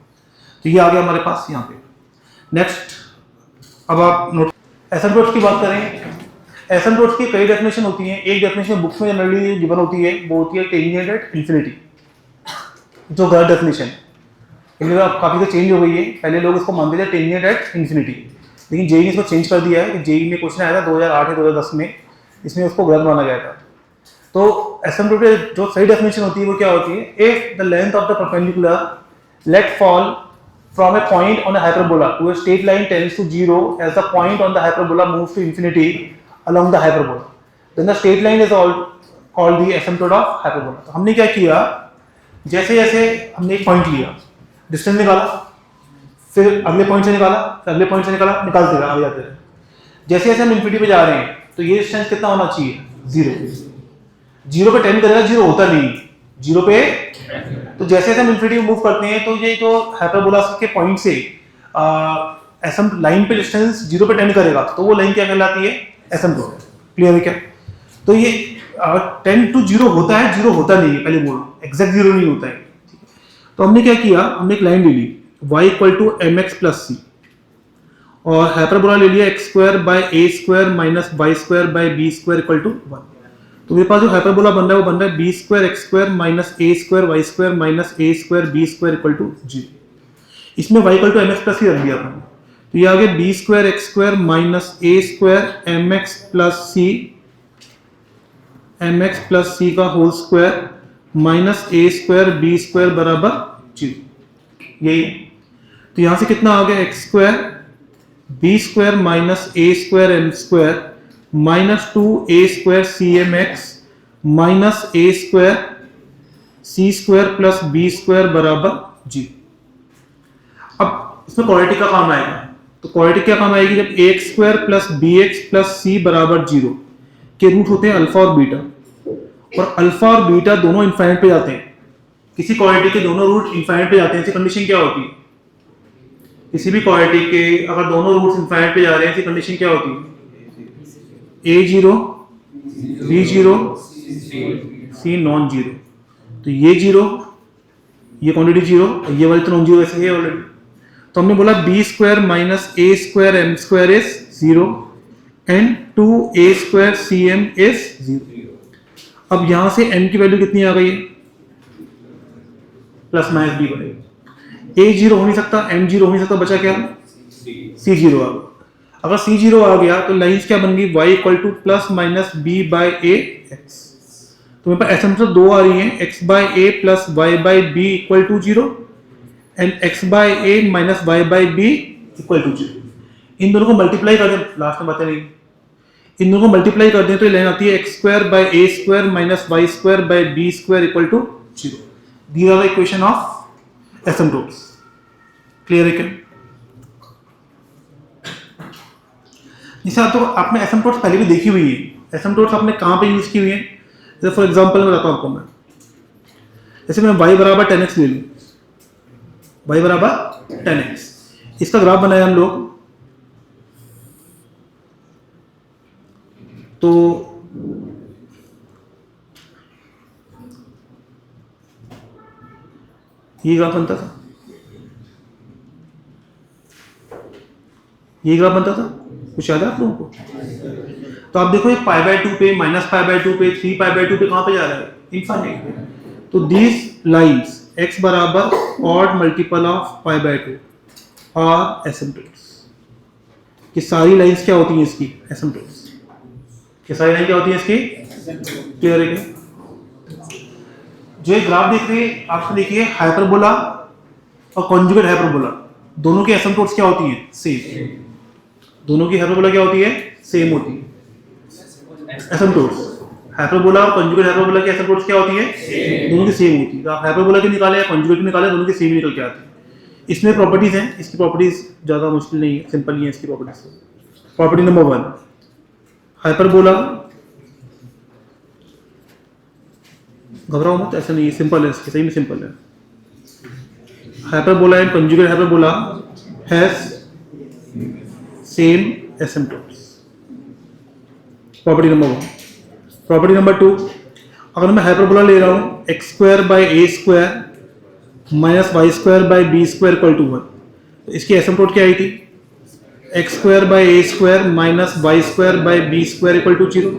तो ये आ गया हमारे पास यहाँ पे। नेक्स्ट अब आप नोट एसिम्पटोट्स की बात करें। एसिम्पटोट्स की कई डेफिनेशन होती हैं। एक डेफिनेशन बुक्स में जनरली गिवन होती है, वो होती है टेंजेंट एट इन्फिनिटी, जो गलत डेफिनेशन है, अब काफ़ी तो चेंज हो गई है। पहले लोग इसको मानते थे टेंजेंट एट इन्फिनिटी, लेकिन जेई ने इसको चेंज कर दिया है कि जेई में क्वेश्चन आया था 2008 या 2010 में, इसमें उसको गलत माना गया था। तो एसिम्पटोट जो सही डेफिनेशन होती है वो क्या होती है, if the length of the perpendicular let fall from a point on a hyperbola to a straight line tends to 0 as the point on the hyperbola moves to infinity along the hyperbola, then the straight line is called the asymptote of hyperbola. तो हमने क्या किया, जैसे जैसे हमने एक point लिया, distance निकाला, फिर अगले पॉइंट से निकाला, फिर अगले पॉइंट से निकाला, निकालते रहे, आगे जाते रहे। जैसे जैसे हम इंफिनिटी पे जा रहे हैं तो ये डिस्टेंस कितना होना चाहिए, 0। 0 पे टेंड करेगा, 0 होता नहीं 0 पे। तो जैसे जैसे हम इंफिनिटी मूव करते हैं तो ये जो हाइपरबोला के पॉइंट से एसिम्पटोट लाइन पे डिस्टेंस 0 पे टेंड करेगा, तो वो लाइन क्या कहलाती है, एसिम्पटोट। क्लियर है क्या। तो ये 10 to 0 होता है, 0 होता नहीं है, पहले बोलो एग्जैक्ट 0 नहीं होता है। तो हमने क्या किया, हमने एक लाइन ले ली y equal to mx plus C, और हाइपरबोला ले लिया x square by a square minus y square by b square equal to 1। तो मेरे पास जो हाइपरबोला बन रहा है वो बन रहा है b square x square minus a square y square minus a square b square equal to 0। इसमें y equal to mx plus ही रख दिया अपन, तो ये आ गया b square x square minus a square mx plus c का whole square minus a square b square बराबर 0। यही है। तो यहां से कितना आ गया, x square b square minus a square m square minus 2a square C M X minus a square c square plus b square बराबर 0। अब इसमें क्वाड्रेटिक का काम आएगा। तो क्वाड्रेटिक क्या काम आएगी, जब ax square plus bx plus c बराबर 0 के रूट होते हैं अल्फा और बीटा, और अल्फा और बीटा दोनों इनफाइनाइट पे जाते हैं। किसी क्वाड्रेटिक के दोनों रूट इनफाइनाइट पे जाते हैं, ऐसी कंडीशन क्या होती है, किसी भी क्वाड्रेटिक के अगर दोनों रूट्स इनफाइनाइट पे जा रहे हैं, ऐसी कंडीशन क्या होती है, a0 b0 c non zero. तो ये 0, ये क्वांटिटी 0, ये वाली तो नॉन जीरो ऐसे है ऑलरेडी। तो हमने बोला b square minus a square m square is 0 and 2a square cm is 0। अब यहां से m की वैल्यू कितनी आ गई है, प्लस माइनस b बनेगी। a 0 हो नहीं सकता, m 0 हो नहीं सकता, बचा क्या, c 0 आ गया। अगर c 0 आ गया तो लाइंस क्या बन गई, y equal to plus minus b by a x। तो मेरे पास एसम्पटन 2 आ रही हैं, x by a plus y by b equal to 0 and x by a minus y by b equal to 0। इन दोनों को मल्टीप्लाई कर दें, लास्ट में बता रही, इन दोनों को मल्टीप्लाई कर दें तो ये लाइन आती है x square by a square minus y square by b square equal to 0। These are the equation of asymptotes. Clear है क्या। जैसे आपने एसिम्पटोट्स पहले भी देखी हुई है। एसिम्पटोट्स आपने कहाँ पे यूज की हुई है, जैसे फॉर एग्जांपल मैं बताता हूँ आपको। मैं जैसे मैं y बराबर 10x ले लूँ, y बराबर 10x, इसका ग्राफ बनाया हम लोग। तो ये ग्राफ बनता था, ये ग्राफ बनता था, कुछ याद है आप लोगों को? तो आप देखो ये π/2 पे, -π/2 पे, 3π/2 पे कहाँ पे जा रहा है? इनफाइनाइट पे। तो दीज लाइंस x बराबर ऑड मल्टीपल ऑफ π/2 आर एसिम्पटोट्स। कि सारी लाइंस क्या होती हैं इसकी? एसिम्पटोट्स। कि सारी लाइन क्या होती है इसकी? क्लियर है क्या? जो ये ग्राफ देख रहे हैं आपको, देखिए हाइपरबोला और कॉन्जुगेट हाइपरबोला दोनों की एसिम्पटोट्स क्या होती हैं? सेम। दोनों की हाइपरबोला क्या होती है? सेम होती है। एसिम्पटोट्स हाइपरबोला और कॉन्जुगेट हाइपरबोला की एसिम्पटोट्स क्या होती है? दोनों की सेम होती है। आप हाइपरबोला की निकाले या कॉन्जुगेट की निकाले, दोनों की सेम निकल के आती है। इसमें प्रॉपर्टीज हैं, इसकी प्रॉपर्टीज ज़्यादा मुश्किल नहीं है, सिंपल ही है इसकी प्रॉपर्टीज। प्रॉपर्टी नंबर 1, हाइपरबोला, घबराओ मत, ऐसा नहीं है, सिंपल है, इसकी सही में सिंपल है। Hyperbola and conjugate hyperbola has same asymptotes. Property number 1। Property number 2, अगर मैं हाइपरबोला ले रहा हूँ x² minus y² equal to 1, तो इसकी एसिम्पटोट क्या आई थी? x² minus y² equal to 0।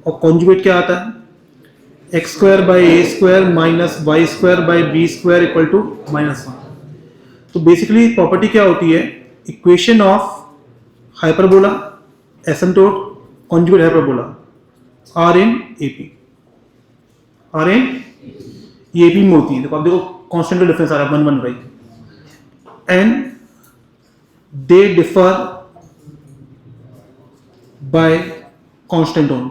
और कॉन्जुगेट क्या आता है? x² minus y² equal to -1। तो बेसिकली प्रॉपर्टी क्या होती है? Equation of hyperbola, asymptote, conjugate hyperbola are in AP, are in AP में होती है। देखो आप देखो कांस्टेंट का डिफरेंस आ रहा है 1 1 right, and they differ by constant only,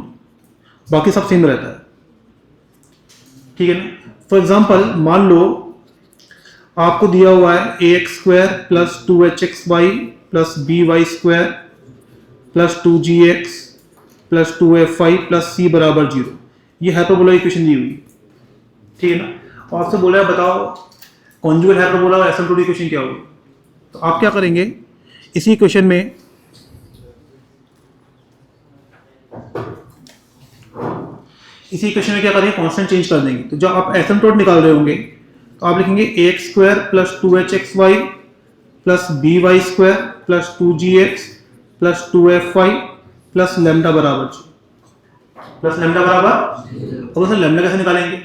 बाकी सब सेम रहता है। ठीक है ना? फॉर एग्जांपल मान लो आपको दिया हुआ है ax² plus 2hxy plus by² plus 2gx plus 2fy plus c बराबर 0। ये हाइपरबोला इक्वेशन दी हुई, ठीक है ना? और आपसे बोला है बताओ कॉन्जुगेट हाइपरबोला और एसिम्पटोट इक्वेशन क्या होगी। तो आप क्या करेंगे, इसी इक्वेशन में क्या करेंगे, कांस्टेंट चेंज कर देंगे। तो जब आप एसिम्पटोट निकाल रहे होंगे तो आप लिखेंगे ax² plus 2hxy plus by² plus 2gx plus 2fy plus lambda बराबर 0। अब उसमें लैम्डा कैसे निकालेंगे?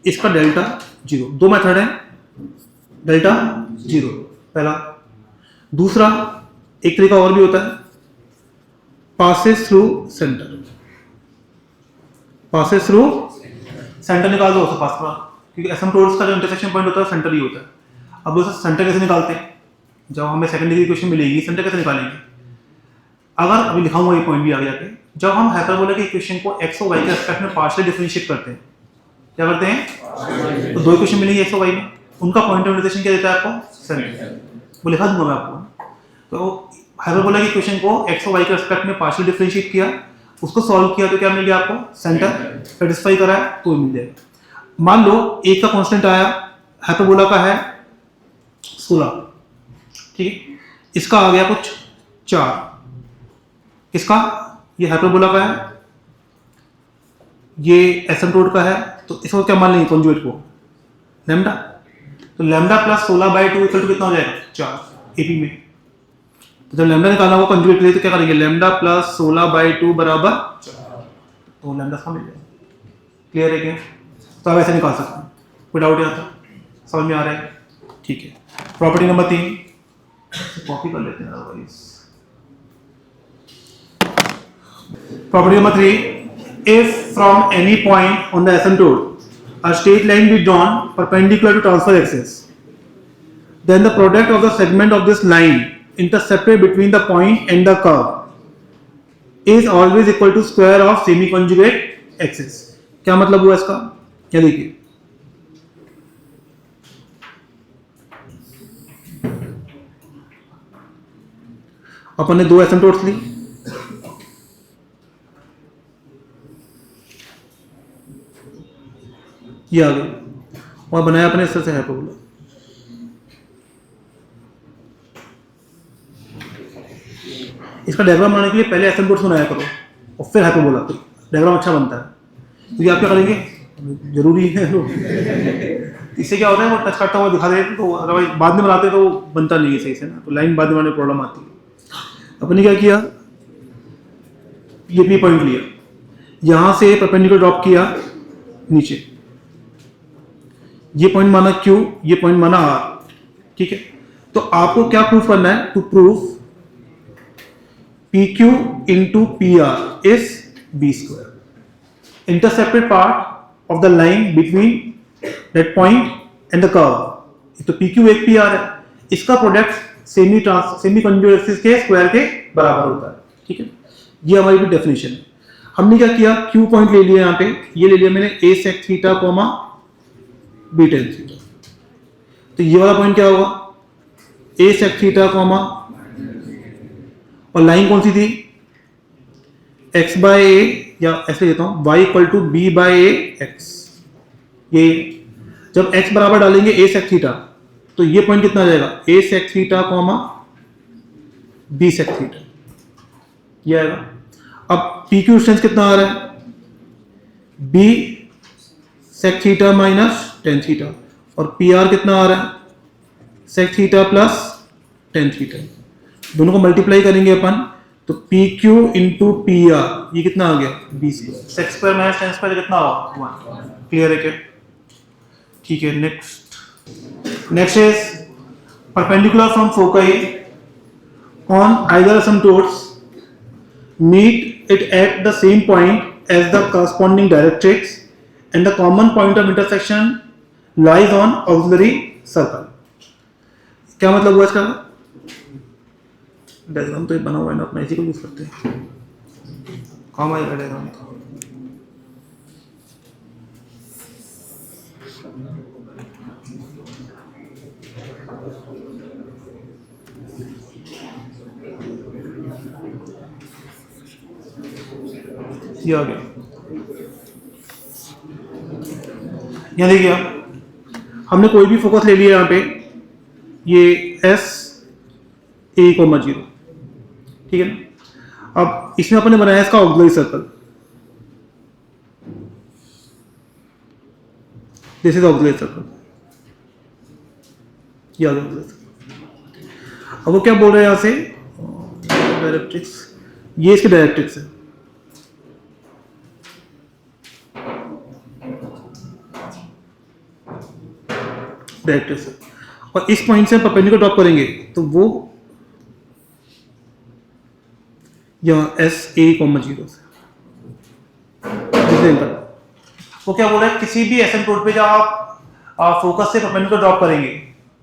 इसका डेल्टा 0। दो मेथड है, डेल्टा 0 पहला। दूसरा एक तरीका और भी होता है, passes through centre. Passes through centre निकाल दो, उससे पास करा, क्योंकि एसिम्पटोट्स का जो इंटरसेक्शन पॉइंट होता है सेंटर ही होता है। अब उसे सेंटर कैसे निकालते हैं? जब हमें सेकंड डिग्री इक्वेशन मिलेगी, सेंटर कैसे निकालेंगे? अगर अभी लिखाऊंगा ये पॉइंट भी आगे जाके, जब हम हाइपरबोला की इक्वेशन को x और y के रिस्पेक्ट में पार्शियली डिफरेंशिएट करते हैं, क्या करते हैं? तो दो इक्वेशन मिलेंगी x और y में, उनका पॉइंट ऑफ इंटरसेक्शन क्या देता है आपको? सेंटर। वो लिखा दूंगा मैं आपको। तो हाइपरबोला की इक्वेशन को x और y के रिस्पेक्ट में पार्शियली डिफरेंशिएट किया, उसको सॉल्व किया तो क्या मिल गया आपको? सेंटर। सेटिस्फाई करा है तो मिल जाएगा। मान लो एक का कांस्टेंट आया, हाइपरबोला का है 16, ठीक है, इसका आ गया कुछ 4, इसका ये हाइपरबोला का है, ये एसिम्पटोट का है, तो इसको क्या मान लेंगे कॉन्जुगेट को? लैम्डा। तो लैम्डा प्लस 16/2 इक्वल टू कितना हो जाएगा? 4 एपी में। तो जब लैम्डा निकालना होगा कॉन्जुगेट के लिए तो क्या करेंगे? लैम्डा प्लस 16/2 बराबर 4, तो लैम्डा का मिल जाएगा। क्लियर है क्या? तो आप ऐसे निकाल सकते हैं, कोई डाउट यहाँ था? समझ में आ रहा है? ठीक है। प्रॉपर्टी नंबर 3 कॉपी कर लेते हैं otherwise. Property number 3, if from any point on the asymptote a straight line be drawn perpendicular to transverse axis, then the product of the segment of this line intercepted between the point and the curve is always equal to square of semi conjugate axis। क्या मतलब हुआ इसका? क्या देखिए, अपन ने दो एसिम्पटोट्स ली, ये आ गई और बनाया अपने इस तरह से हाइपरबोला। इसका डायग्राम बनाने के लिए पहले एसिम्पटोट्स बनाया करो और फिर हाइपरबोला, तो डायग्राम अच्छा बनता है। तो ये आप क्या करेंगे, जरूरी है इससे क्या होता है, वो टच करता हुआ दिखा देते तो, अदरवाइज बाद में बनाते तो बनता नहीं है सही से ना, तो लाइन बाद में बनाने में प्रॉब्लम आती है। अपने क्या किया, ये पी पॉइंट लिया, यहां से परपेंडिकुलर ड्रॉप किया नीचे, ये पॉइंट माना Q, ये पॉइंट माना R, ठीक है। तो आपको क्या प्रूफ करना है, to proof PQ into PR is B square, intercepted part of the line between that point and the curve। तो PQ एक PR है, इसका प्रोडक्ट सेमी कंजुगेट एक्सिस के स्क्वायर के बराबर होता है, ठीक है। ये हमारी भी डेफिनेशन है। हमने क्या किया, Q पॉइंट ले लिया, यहाँ पे ये ले लिया मैंने A sec theta comma B tan theta. तो ये वाला पॉइंट क्या होगा, A sec थीटा कॉमा, और लाइन कौन सी थी, x बाय ए, या ऐसे लेता हूं y equal to B by A X. ये जब x बराबर डालेंगे a sec थीटा, तो ये पॉइंट कितना आ जाएगा, a sec theta comma b sec theta, ये आएगा। अब p की डिस्टेंस कितना आ रहा है, b sec theta minus tan theta, और pr कितना आ रहा है, sec theta plus tan theta. दोनों को मल्टीप्लाई करेंगे अपन, तो PQ इंटू PR ये कितना आ गया, B square, sec square minus tan square कितना होगा 1। क्लियर है क्या, ठीक है। Next is perpendicular from foci on either asymptotes meet it at the same point as the corresponding directrix and the common point of intersection lies on auxiliary circle। क्या मतलब हुआ इसका, डायग्राम तो ये बना हुआ है ना, अपना इसी को यूज करते हैं, काम आएगा डायग्राम का। ये आ गया, यहाँ देखिए हमने कोई भी फोकस ले लिया यहाँ पे, ये S A को मजीरो, ठीक है ना। अब इसमें अपने बनाया इसका auxiliary circle, this is auxiliary circle, ये आ गया ऑक्सिलरी सर्कल। अब वो क्या बोल रहे हैं यहां से, डायरेक्ट्रिक्स, ये इसके डायरेक्ट्रिक्स है, डायरेक्ट्रिक्स है, और इस पॉइंट से हम परपेंडिकुलर ड्रॉप करेंगे तो वो यहाँ S A कॉमा 0 से, वो क्या बोल रहा है, किसी भी एसिम्प्टोट पे जब आप फोकस से परपेंडिकुलर ड्रॉप करेंगे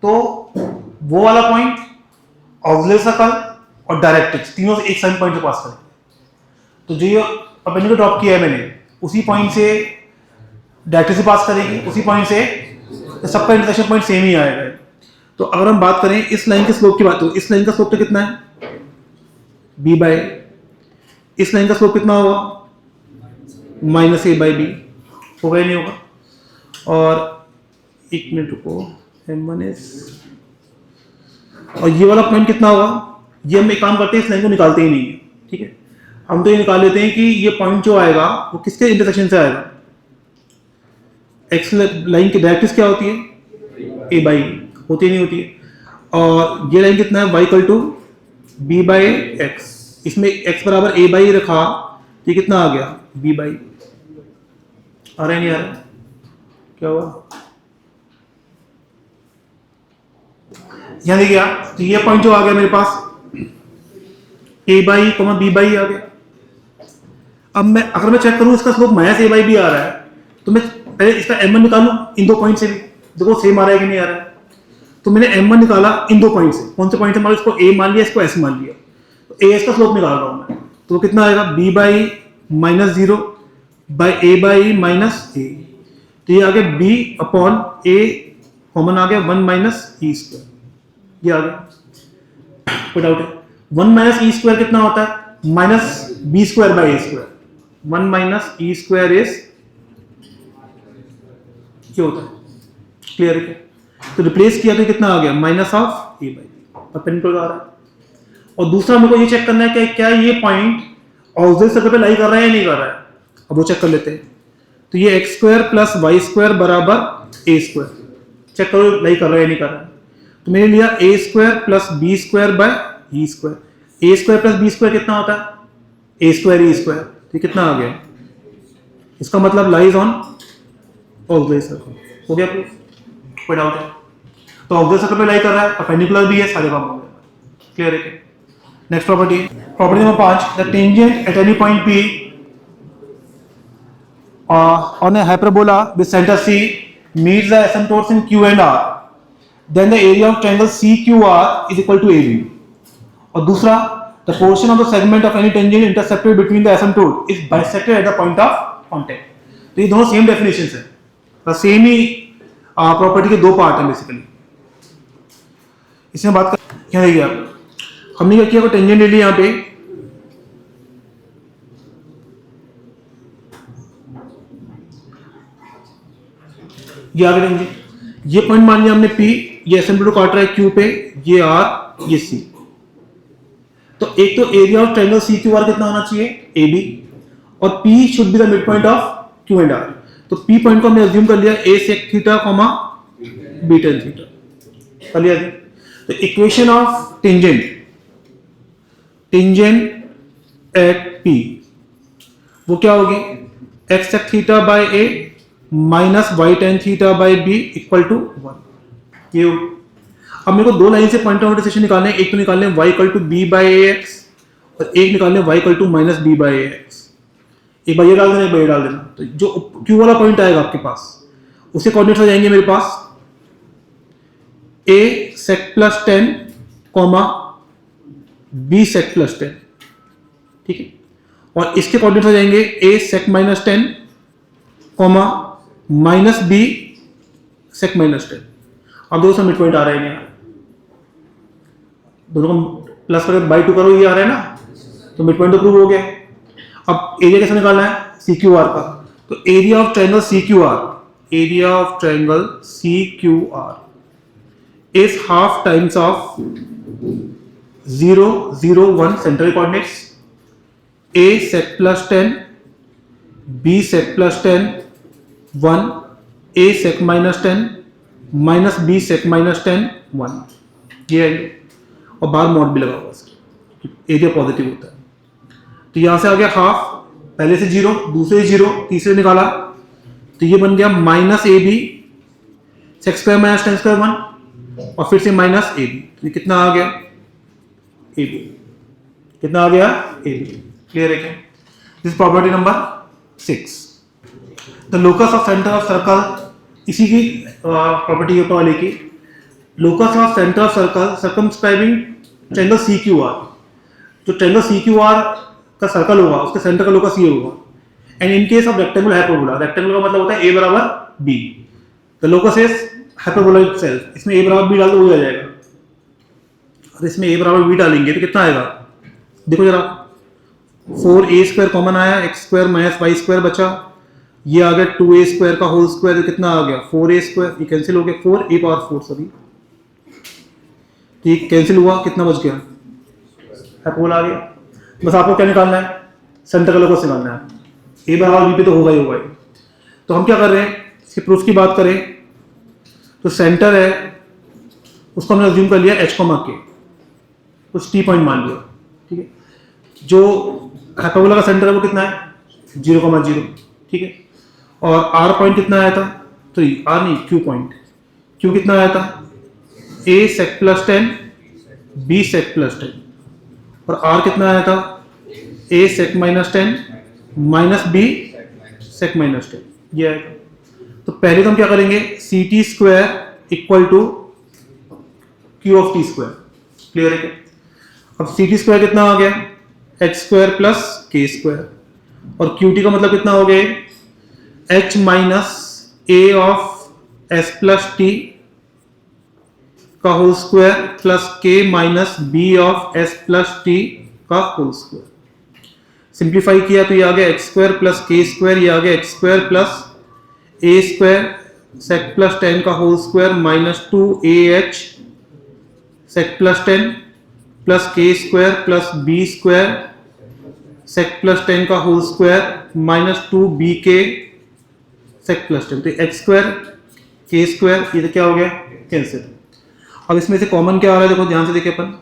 तो वो वाला पॉइंट ऑक्सिलरी सर्कल और डायरेक्ट्रिक्स तीनों से एक सेम पॉइंट से पास करेंगे। तो जो ये परपेंडिकुलर ड्रॉप किया है मैंने, उसी पॉइंट से डायरेक्ट्रिक्स से पास करेगी, उसी पॉइंट से तो सबका इंटरसेक्शन पॉइंट सेम ही आएगा। तो अगर हम बात करें इस लाइन के स्लोप की बात, तो इस लाइन का स्लोप तो कितना है, b बाय, इस लाइन का स्लोप कितना होगा, माइनस a बाई बी, होगा ही नहीं होगा। और एक मिनट रुको, m1 इज, और ये वाला पॉइंट कितना होगा, ये हम एक काम करते हैं, इस लाइन को निकालते ही नहीं है, ठीक है। हम तो ये निकाल लेते हैं कि ये पॉइंट जो आएगा वो किसके इंटरसेक्शन से आएगा, एक्स लाइन की डायरेक्ट्रिक्स क्या होती है, a बाई, होती नहीं होती है। और ये लाइन कितना है, y equal to b by X, इसमें x बराबर a बाई रखा, ये कितना आ गया, b बाई, आ रहा है नहीं आ रहा, क्या हुआ, यहां देखिए आप, तो ये पॉइंट जो आ गया मेरे पास a बाई b बाई आ गया। अब मैं अगर मैं चेक करूं इसका slope minus a by b आ रहा है, तो मैं पहले इसका m1 निकालूं इन दो पॉइंट से भी, देखो सेम आ रहा है कि नहीं आ रहा है। तो मैंने m1 निकाला इन दो पॉइंट से, कौन से पॉइंट से, मान लो इसको a मान लिया, इसको s मान लिया, तो as का स्लोप निकाल रहा हूं मैं, तो वो कितना आएगा, b by minus 0 by a by minus a, तो ये आ गया b अपॉन a, कॉमन आ गया 1 माइनस ई स्क्वायर, ये आ गया, कोई डाउट है। 1 माइनस ई स्क्वायर कितना होता है, minus B square by A square, 1 minus E square is क्या होता है, क्लियर है क्या। तो रिप्लेस किया तो कितना आ गया, minus of A by B, perpendicular आ रहा है। और दूसरा मेरे को ये चेक करना है कि क्या ये पॉइंट ऑक्सिलरी सर्कल पे लाई कर रहा है या नहीं कर रहा है, अब वो चेक कर लेते हैं। तो ये X square plus Y square बराबर ए स्क्वायर, चेक करो लाई कर रहा है या नहीं कर रहा है। तो मैंने लिया A square plus B square by E square. A square plus B square कितना होता है? A square E square. तो कितना आ गया? इसका मतलब लाइज ऑन ऑक्सिलरी सर्कल। हो गया प्रूफ? कोई डाउट है? तो ऑक्सिलरी सर्कल पे लाई कर रहा है, परपेंडिकुलर भी है, सारे काम हो गए। क्लियर है क्या? Next property number 5, the tangent at any point P on a hyperbola with center C meets the asymptotes in Q and R, then the area of triangle CQR is equal to AB. और दूसरा, the portion of the segment of any tangent intercepted between the asymptote is bisected at the point of contact. तो ये दोनों same definitions है, तो same ही property के दो part हैं बेसिकली। इसमें बात कर क्या देखिए आप, हमने क्या किया, टेंजेंट ले लिया यहाँ पे, ये आगे लेंगे, ये पॉइंट मान लिया हमने P, ये एसिम्पटोट काट रहा है Q पे, ये R, ये C। तो एक तो एरिया ऑफ ट्रायंगल CQR कितना होना चाहिए? AB, और P should be the mid point of Q and R। तो P पॉइंट को हमने अज्यूम कर लिया A sec theta, B tan theta कर लिया। तो equation of tangent at P वो क्या होगी? x sec theta by A minus y tan theta by B equal to 1। ये अब मेरे को दो लाइन से पॉइंट ऑफ इंटरसेक्शन निकालने हैं, एक तो निकालने y equal to b by ax और एक निकालने y equal to minus b by ax। एक बार ये डाल देना, एक बार ये डाल देना, तो जो q वाला पॉइंट आएगा आपके पास उसके कोऑर्डिनेट्स आ जाएंगे मेरे पास a sec plus 10 b sec plus 10, ठीक है, और इसके कोऑर्डिनेट्स आ जाएंगे a sec minus 10 minus b sec minus 10। अब दोस्तों मिड पॉइंट आ रहे हैं, दोनों को प्लस करके बाई 2 करो, ये आ रहा है ना, तो मिड पॉइंट तो प्रूव हो गया। अब एरिया कैसे निकालना है? CQR का, तो area of triangle CQR is half times of 0, 0, 1 central coordinates, a sec plus 10, b sec plus 10, 1, a sec minus 10 minus b sec minus 10, 1, ये है, और बाहर मॉड भी लगा हुआ, एरिया पॉजिटिव होता है। तो यहां से आ गया हाफ, पहले से 0, दूसरे 0, तीसरे निकाला, तो ये बन गया minus A B sec square minus 10 square 1, और फिर से माइनस ए बी। तो ये कितना आ गया? A B. कितना आ गया? A B. क्लियर है क्या? This property number 6। The locus of centre of circle, इसी की प्रॉपर्टी के ऊपर वाले की, locus of centre of circle circumscribing triangle CQR। जो ट्रायंगल CQR का सर्कल होगा उसके सेंटर का लोकस ये होगा। And in case of rectangular hyperbola, rectangular का मतलब होता है a बराबर b, the locus is hyperbola itself. इसमें a बराबर b डाल दो, हो जाएगा। और इसमें a बराबर b डालेंगे तो कितना आएगा? देखो जरा, 4a स्क्वायर कॉमन आया, x square minus y square बचा, ये आ गया 2a स्क्वायर का होल स्क्वायर, तो कितना आ गया? 4a स्क्वायर, ये कैंसिल हो गया, 4a पावर 4 सॉरी, तो ये कैंसिल हुआ, कितना बच गया? हाइपरबोला आ गया। बस आपको क्या निकालना है? सेंटर का लोकस निकालना है। a बराबर b पे तो होगा ही होगा। तो हम क्या कर रहे हैं, इसके प्रूफ की बात करें तो सेंटर है, उसको हमने अज्यूम कर लिया h, k, उस t पॉइंट मान लिया, ठीक है। जो हाइपरबोला का सेंटर है वो कितना है? 0, 0, ठीक है। और r पॉइंट कितना आया था? 3, r नहीं, q पॉइंट, q कितना आया था? a sec plus 10, b sec plus 10, और r कितना आया था? a sec minus 10 minus b sec minus 10, ये आएगा। तो पहले तो हम क्या करेंगे, ct square equal to q of t square. Clear है क्या? अब ct स्क्वायर कितना आ गया? h square plus k square, और qt का मतलब कितना हो गया? h minus a of s plus t का whole square plus k minus b of s plus t का होल स्क्वायर। सिंप्लीफाई किया तो ये आ गया x square plus k square, ये आ गया x square plus a square sec plus 10 का whole square minus 2ah sec plus 10 plus k square plus b square sec plus 10 का whole square minus 2bk sec plus 10। तो x square के square, ये तो क्या हो गया कैंसिल। अब इसमें से कॉमन क्या आ रहा है, देखो ध्यान से देखिए अपन,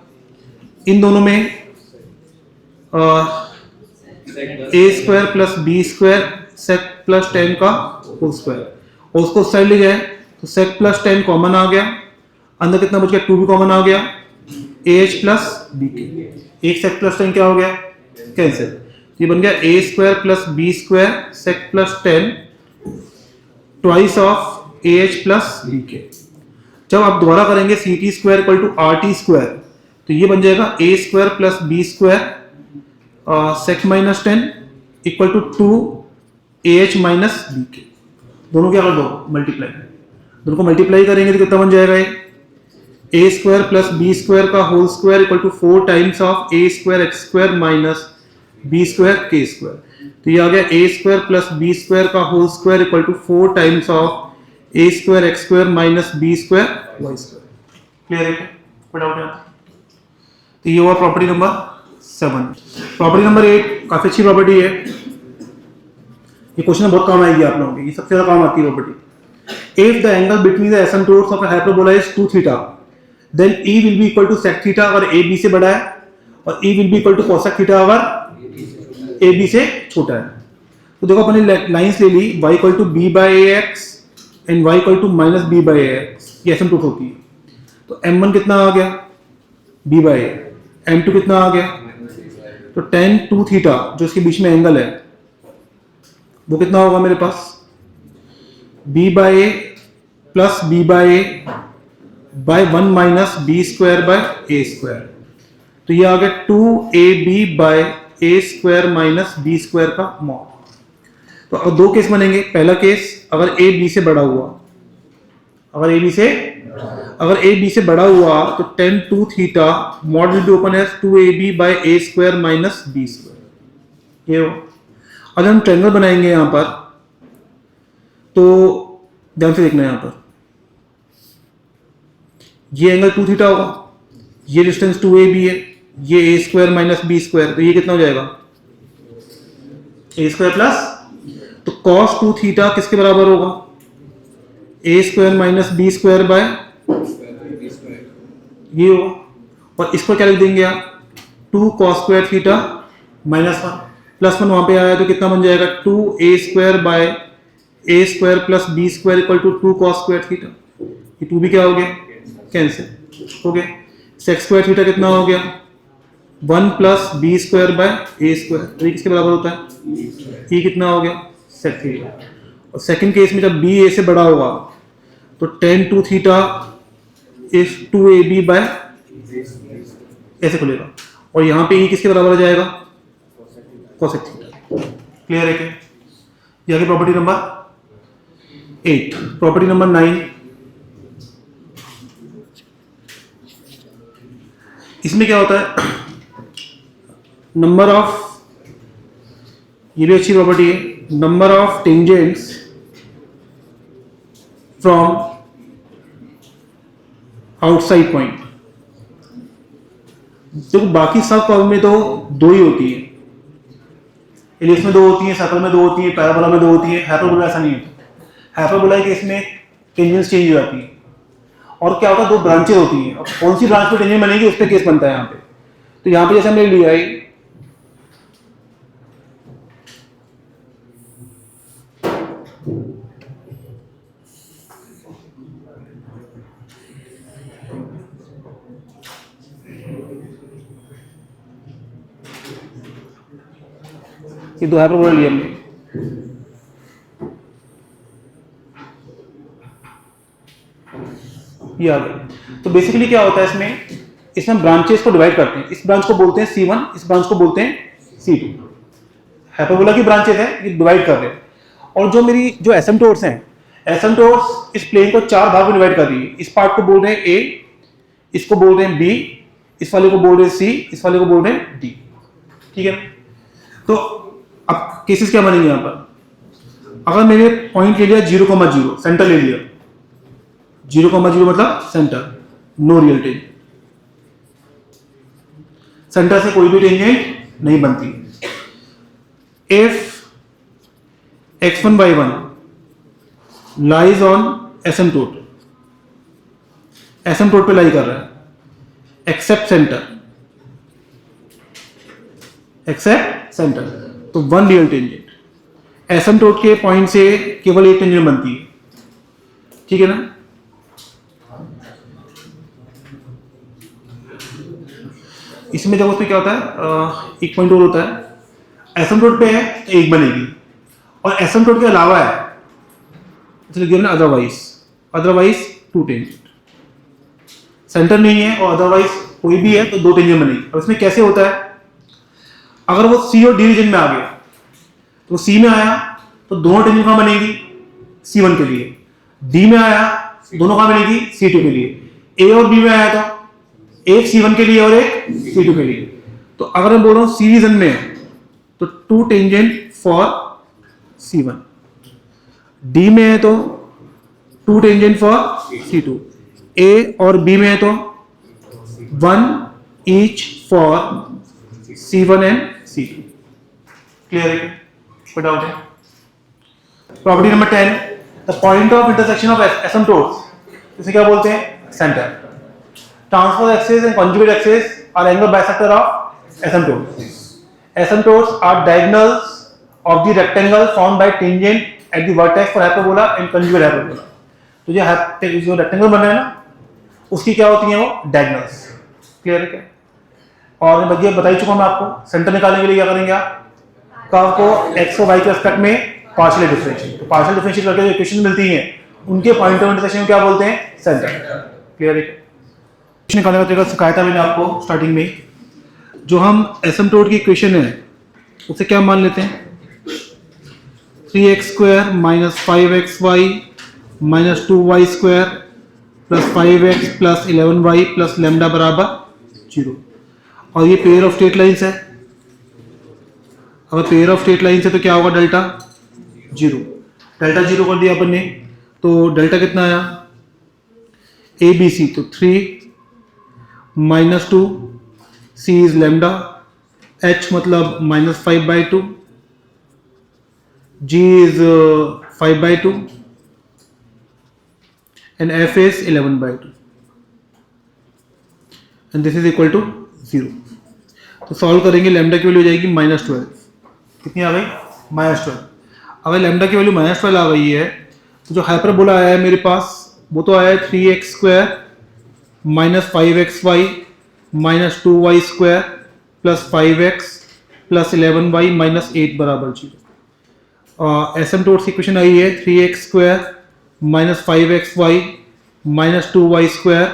इन दोनों में A square plus B square sec plus 10 का होल स्क्वायर, और उसको उस साइड ले जाए तो सेक प्लस 10 कॉमन आ गया, अंदर कितना बच गया 2 भी कॉमन आ गया, ए एच प्लस बी के, एक सेक प्लस 10 क्या हो गया कैंसिल, ये बन गया A square plus B square sec plus 10 twice of A H plus B K. जब आप दोबारा करेंगे C T square equal to R T square, तो ये बन जाएगा A square plus B square sec minus 10 equal to 2 A H minus B K. दोनों क्या कर दो मल्टीप्लाई, दोनों को मल्टीप्लाई करेंगे तो कितना बन जाएगा ये A square plus B square का whole square equal to 4 times of A square X square minus B square के स्क्वायर। तो ये आ गया A square plus B square का whole square equal to 4 times of A square X square minus B square Y square. Clear है, कोई doubt नहीं? तो ये हुआ प्रॉपर्टी नंबर 7। प्रॉपर्टी नंबर 8 काफी अच्छी प्रॉपर्टी है, ये क्वेश्चन बहुत काम आएगी आप लोगों के, ये सबसे ज्यादा काम आती है property. If the angle between the asymptotes of a hyperbola is 2 theta, then E will be equal to sec theta अगर ए बी से बड़ा है, और E will be equal to cosec theta अगर ए बी से छोटा है। तो देखो अपने लाइंस ले ली, y equal to B by A X and y equal to minus B by A X, ये एसिम्पटोट होती है। तो m1 कितना आ गया b बाई ए, m2 कितना आ गया, तो tan 2 थीटा जो इसके बीच में एंगल है वो कितना होगा मेरे पास b by A plus B by A by 1 minus B square by A square. तो ये आ गया 2ab by A square minus B square का मॉड। तो अब दो केस बनेंगे, पहला केस अगर ए बी से बड़ा हुआ, अगर ए बी से बड़ा हुआ तो tan 2 theta mod will be open as 2ab by A square minus B square. ये हो, अगर हम ट्रायंगल बनाएंगे यहां पर तो ध्यान से देखना, यहां पर ये एंगल 2 थीटा होगा, ये डिस्टेंस 2ab है, ये A square minus B square, तो ये कितना हो जाएगा ए स्क्वायर प्लस, तो cos 2 थीटा किसके बराबर होगा A square minus B square by ये होगा, और इसको क्या लिख देंगे आप 2 cos square theta minus 1 plus 1 वहां पे आया तो कितना बन जाएगा 2a square by A square plus B square equal to 2 cos square theta. ये 2 भी क्या हो गया कैंसिल हो गया, सेक स्क्वायर थीटा कितना हो गया 1 plus B square by A square, तो ये किसके बराबर होता है ये कितना हो गया सेक थीटा। और सेकंड केस में जब बी ए से बड़ा होगा तो tan 2 theta is 2ab bye ऐसे खुलेगा, और यहाँ पे ये किसके बराबर आ जाएगा कोसेक थीटा। क्लियर है क्या? ये आगे प्रॉपर्टी नंबर 8। प्रॉपर्टी नंबर 9, इसमें क्या होता है नंबर ऑफ, ये भी अच्छी प्रॉपर्टी है, number of tangents from outside point. देखो बाकी सब प्रॉब्लम में तो 2 ही होती है, इलिप्स में 2 होती है, सर्कल में 2 होती है, पैराबोला में 2 होती है, हाइपरबोला ऐसा नहीं होता। हाइपरबोला के केस में टेंजेंट्स चेंज हो जाती है, और क्या होता है 2 ब्रांचेज होती हैं, कौन सी ब्रांच पे टेंजेंट बनेगी उस पर केस बनता है यहाँ पे। तो यहाँ पे जैसे हमने लिया है ये 2 हाइपरबोला लिया हमने, ये आ गया। तो बेसिकली क्या होता है इसमें ब्रांचेस को डिवाइड करते हैं, इस ब्रांच को बोलते हैं C1, इस ब्रांच को बोलते हैं C2। हाइपरबोला की ब्रांचेस है ये डिवाइड कर रहे हैं, और जो मेरी जो एसिम्पटोट्स हैं, एसिम्पटोट्स इस प्लेन को 4 भाग में डिवाइड कर रही है। इस पार्ट को बोल रहे हैं A, इसको बोल रहे हैं B, इस वाले को बोल रहे हैं C, इस वाले को बोल रहे हैं D। ठीक है, तो अब केसेस क्या बनेंगे यहां पर, अगर मैंने पॉइंट ले लिया 0,0 सेंटर ले लिया, 0,0 मतलब centre, no real tangent, centre से कोई भी टेंजेंट नहीं बनती। If x1 by 1 lies on asymptote पे लाई कर रहा है, एक्सेप्ट सेंटर, तो वन रियल टेंजेंट। एसिम्प्टोट के पॉइंट से केवल एक टेंजेंट बनती है, ठीक है ना। इसमें देखो उसमें क्या होता है, एक पॉइंट और होता है, एसिम्प्टोट पे है तो एक बनेगी, और एसिम्प्टोट के अलावा है given otherwise two tangent. Centre नहीं है और अदरवाइज कोई भी है तो दो टेंजेंट बनेगी। अब इसमें कैसे होता है, अगर वो सी और डी रीजन में आ गया तो सी में आया तो दोनों टेंजेंट कहां बनेगी, C1 के लिए। डी में आया दोनों कहां बनेगी, C2 के लिए। ए और बी में आया तो एक C1 के लिए और एक C2 के लिए। तो अगर मैं बोल रहा हूं सी रीजन में तो to tangent for C1, D में है तो टू टेंजेंट फॉर C2, ए और बी में है तो one each for C1 and C2। Clear है, कोई डाउट है? Property number 10, the point of intersection of asymptotes, इसे क्या बोलते हैं, centre. Transverse axis and conjugate axis are angle bisector of asymptotes. Asymptotes are diagonals of the rectangle formed by tangent at the vertex for hyperbola and conjugate hyperbola. तो जो rectangle बन रहा है ना, उसकी क्या होती है, वो डायगोनल्स। क्लियर है क्या? और मैं बता ही चुका मैं आपको, सेंटर निकालने के लिए क्या करेंगे आप, कर्व को एक्स और वाई के रिस्पेक्ट में पार्शियल डिफरेंशिएट, तो पार्शियल डिफरेंशिएट करके जो इक्वेशन मिलती है उनके पॉइंट ऑफ इंटरसेक्शन क्या बोलते हैं, सेंटर। क्लियर है? इक्वेशन निकालने का तरीका सिखाया था मैंने आपको स्टार्टिंग में। जो हम एसिम्प्टोट की इक्वेशन है उसे क्या मान लेते हैं, 3x² minus 5xy minus 2y² plus 5x plus 11y plus lambda बराबर 0। और ये पेयर ऑफ स्ट्रेट लाइन्स है। अगर पेयर ऑफ स्ट्रेट लाइन्स है तो क्या होगा, डेल्टा 0। डेल्टा 0 कर दिया अपन ने, तो डेल्टा कितना आया, ए बी सी, तो 3 माइनस 2, सी इज लैम्डा, एच मतलब minus 5/2, G is 5/2 and f is 11/2 and this is equal to 0। तो सॉल्व करेंगे, लैम्डा की वैल्यू हो जाएगी -12। कितनी आ गई, -12। अगर लैम्डा की वैल्यू -12 आ गई है तो जो हाइपरबोला आया है मेरे पास वो तो आया है 3x² minus 5xy minus 2y² plus 5x plus 11y minus 8 बराबर 0। एसिम्प्टोट की इक्वेशन आई है 3x² minus 5xy minus 2y²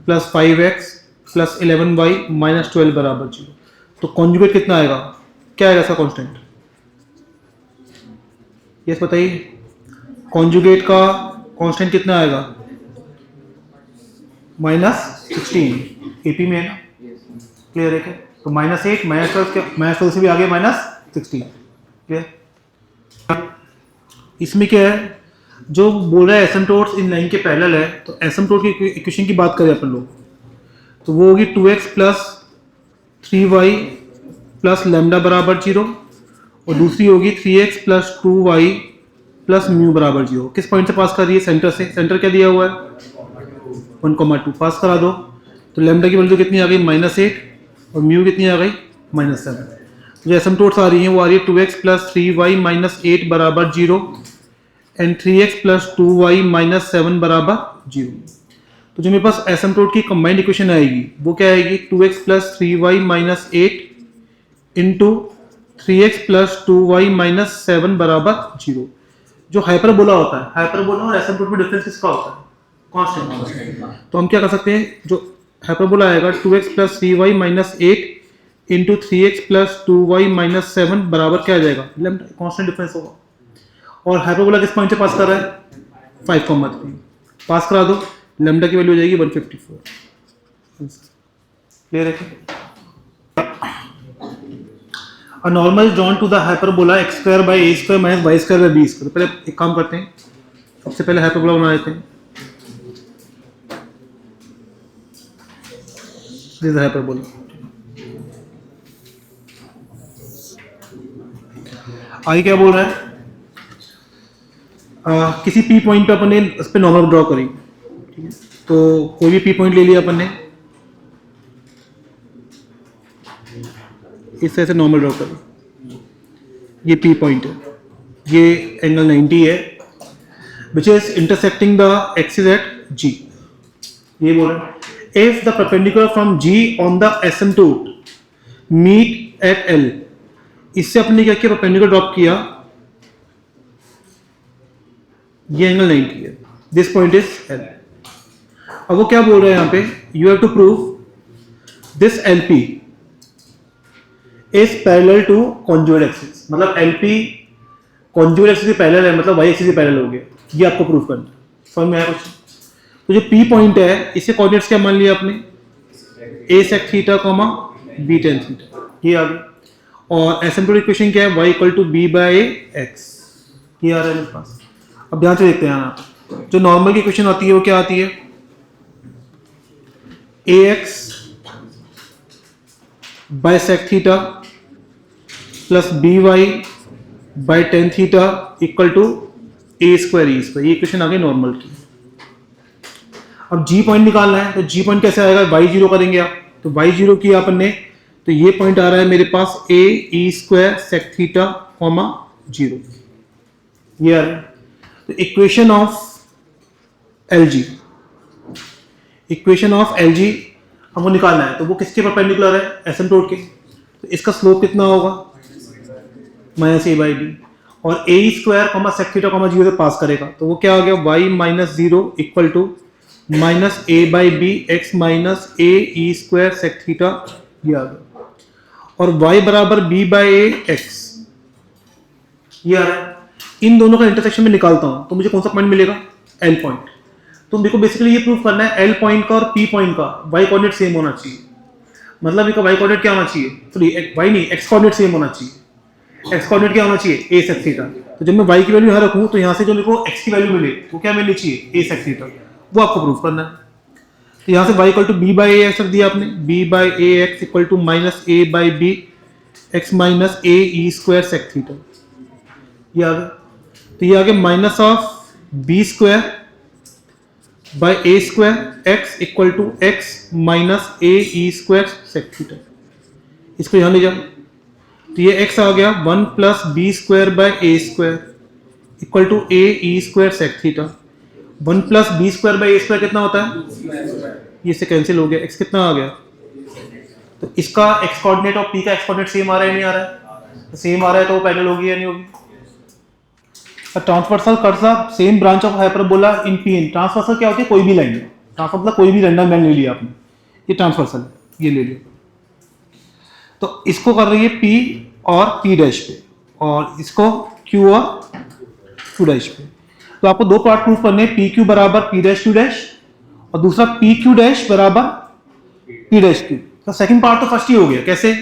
plus 5x plus 11y minus 12 बराबर 0। तो कॉन्जुगेट कितना आएगा, क्या आएगा इसका कांस्टेंट, यस बताइए, कॉन्जुगेट का कांस्टेंट कितना आएगा, -16, एपी में है ना। क्लियर है क्या? तो -8 -12 से भी आगे -16। क्लियर? इसमें क्या है, जो बोल रहा है एसिम्प्टोट्स इन लाइन के पैरेलल है, तो एसिम्प्टोट की इक्वेशन की बात करें अपन लोग तो वो होगी 2x plus 3y plus lambda बराबर 0, और दूसरी होगी 3x plus 2y plus mu बराबर 0। किस पॉइंट से पास कर रही है, सेंटर से। सेंटर क्या दिया हुआ है, 1,2 पास करा दो, तो लैम्डा की वैल्यू कितनी आ गई, -8, और म्यू कितनी आ गई, -7। जो एसिम्प्टोट्स आ रही हैं वो आ रही है 2x प्लस 3y माइनस 8 बराबर 0 and 3x plus 2y minus 7 बराबर 0। तो जो मेरे पास एसिम्प्टोट की कंबाइंड इक्वेशन आएगी वो क्या आएगी, 2x plus 3y minus 8 into 3x plus 2y minus 7 बराबर 0। जो हाइपरबोला होता है, हाइपरबोला और एसिम्प्टोट में डिफरेंस किसका होता है, कांस्टेंट। तो हम क्या कर सकते हैं, जो हाइपरबोला आएगा 2x plus 3y minus 8 into 3x plus 2y minus 7 बराबर क्या आ जाएगा, लैम्डा, कांस्टेंट डिफरेंस होगा। और हाइपरबोला किस पॉइंट से पास कर रहा है, 5,3 पास करा दो, लैम्डा की वैल्यू हो जाएगी 154। क्लियर है? A normal drawn to the hyperbola x² by a² minus y² by b²। पहले एक काम करते हैं, सबसे पहले हाइपरबोला बना लेते हैं। This is hyperbola। आगे क्या बोल रहा है, किसी पी पॉइंट पे अपन ने उस पर नॉर्मल ड्रॉ करी, ठीक है, तो कोई भी पी पॉइंट ले लिया अपन ने, इस तरह से नॉर्मल ड्रॉ करी, ये पी पॉइंट है, ये एंगल 90 है which is intersecting the axis at G. ये बोल रहे हैं if the perpendicular from G on the asymptote meet at L, इससे अपने क्या किया, परपेंडिकुलर ड्रॉप किया, ये एंगल 90 है, दिस पॉइंट इज एल। अब वो क्या बोल रहे हैं यहां पे, you have to prove this LP is parallel to conjugate axis, मतलब एलपी कॉन्जुगेट एक्सिस से पैरेलल है, मतलब वाई एक्सिस से पैरेलल हो गया, ये आपको प्रूव करना है। समझ में आया कुछ? तो जो पी पॉइंट है इससे कोऑर्डिनेट्स क्या मान लिया आपने, A sec theta comma B tan theta, ये आ गया। और एसिम्प्टोटिक इक्वेशन क्या है, y equal to B by X, ये आ रहा है मेरे पास। अब ध्यान से देखते हैं यहाँ, जो नॉर्मल की इक्वेशन आती है वो क्या आती है, A X by sec theta plus B Y by tan theta equal to A square E square, ये इक्वेशन आ गई नॉर्मल की। अब जी पॉइंट निकालना है, तो जी पॉइंट कैसे आएगा, वाई जीरो करेंगे आप, तो वाई जीरो किया अपन ने, तो ये पॉइंट आ रहा है मेरे पास A E square sec theta comma zero, ये आ रहा है। तो equation of L G, equation of L G हमको निकालना है, तो वो किसके परपेंडिकुलर है, एसिम्प्टोट के, तो इसका स्लोप कितना होगा, माइनस ए बाई बी, और A square comma sec theta comma zero से पास करेगा, तो वो क्या हो गया, Y minus zero equal to minus A by B X minus A E square sec theta, ये आ गया। और y बराबर b बाई ए एक्स, ये आ रहा है। इन दोनों का इंटरसेक्शन में निकालता हूं तो मुझे कौन सा पॉइंट मिलेगा, एल पॉइंट। तो देखो बेसिकली ये प्रूव करना है एल पॉइंट का और पी पॉइंट का y कोऑर्डिनेट सेम होना चाहिए, मतलब इसका y कोऑर्डिनेट क्या होना चाहिए, सॉरी y नहीं x कोऑर्डिनेट सेम होना चाहिए। x कोऑर्डिनेट क्या होना चाहिए, a सेक थीटा। तो जब मैं y की वैल्यू यहां रखूं तो यहां से जो मेरे को x की वैल्यू मिले वो क्या मिलनी चाहिए, a सेक थीटा, वो आपको प्रूव करना है। तो यहां से y equal to B by A X रख दिया आपने, b by A X equal to minus A by B X minus A E square sec theta, ये आ गया। तो ये आ गया minus of B square by A square X equal to X minus A E square sec theta, इसको यहां ले जाओ, तो ये x आ गया 1 plus B square by A square equal to A E square sec theta. 1 plus B square by A square कितना होता है, ये से कैंसिल हो गया, x कितना आ गया, तो इसका x कोऑर्डिनेट और p का x कोऑर्डिनेट सेम आ रहा है नहीं आ रहा है, तो सेम आ रहा है तो वो पैरेलल होगी या नहीं होगी। Transversal curve of same branch of hyperbola in PN, transversal क्या होती है, कोई भी लाइन, ट्रांसवर्सल मतलब कोई भी रैंडम लाइन ले लिया आपने, ये ट्रांसवर्सल है, ये ले लिया। तो इसको कर रही है p और p डैश पे, और इसको q और q डैश पे। तो आपको दो पार्ट प्रूफ करने, पी क्यू बराबर p डैश q डैश, और दूसरा पी क्यू डैश बराबर p डैश q। तो सेकंड पार्ट तो फर्स्ट ही हो गया, कैसे,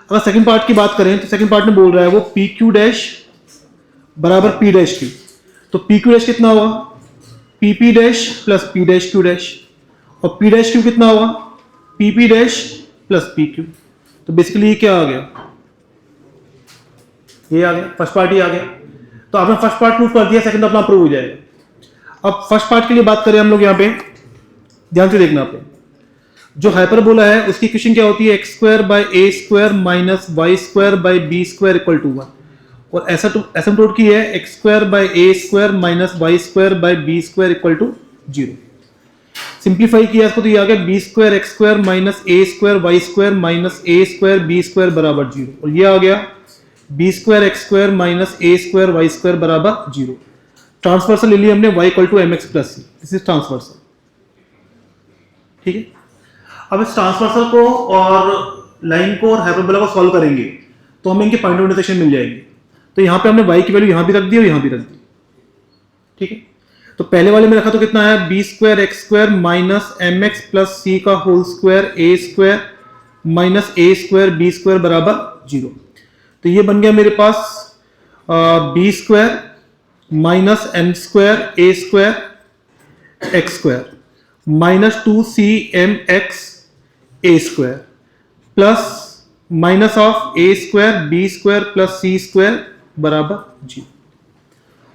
अगर सेकंड पार्ट की बात करें तो सेकंड पार्ट में बोल रहा है वो पी क्यू डैश बराबर p डैश q, तो p क्यू डैश कितना होगा, pp dash plus p dash q dash, और p डैश q कितना होगा, pp डैश प्लस pq। तो बेसिकली ये क्या आ गया, ये आ गया, फर्स्ट पार्ट ही आ गया। तो आपने फर्स्ट पार्ट प्रूव कर दिया, सेकंड अपना प्रूव हो जाएगा। अब फर्स्ट पार्ट के लिए बात करें हम लोग, यहाँ पे ध्यान से देखना आपने, जो हाइपरबोला है उसकी इक्वेशन क्या होती है, X square by A square minus Y square by B square equal to 1, और एसिम्प्टोट की है X square by A square minus Y square by B square equal to 0। Simplify किया इसको तो ये आ गया B square X square minus A square Y square minus A square B square बराबर 0, और ये आ गया B square X square minus A square Y square बराबर 0। ट्रांसवर्सल ले लिया हमने y equal to M X plus C, this is transversal, ठीक है। अब इस ट्रांसवर्सल को और लाइन को और हाइपरबोला को सॉल्व करेंगे तो हमें इनके पॉइंट ऑफ इंटरसेक्शन मिल जाएंगे। तो यहाँ पे हमने y की वैल्यू यहाँ भी रख दी और यहाँ भी रख दी, ठीक है। तो पहले वाले में रखा तो कितना है, B square X square minus M X plus C का whole square A square minus A square B square बराबर 0। तो ये बन गया मेरे पास B square minus M square A square X square minus 2c m x A square plus minus of A square B square plus C square बराबर 0।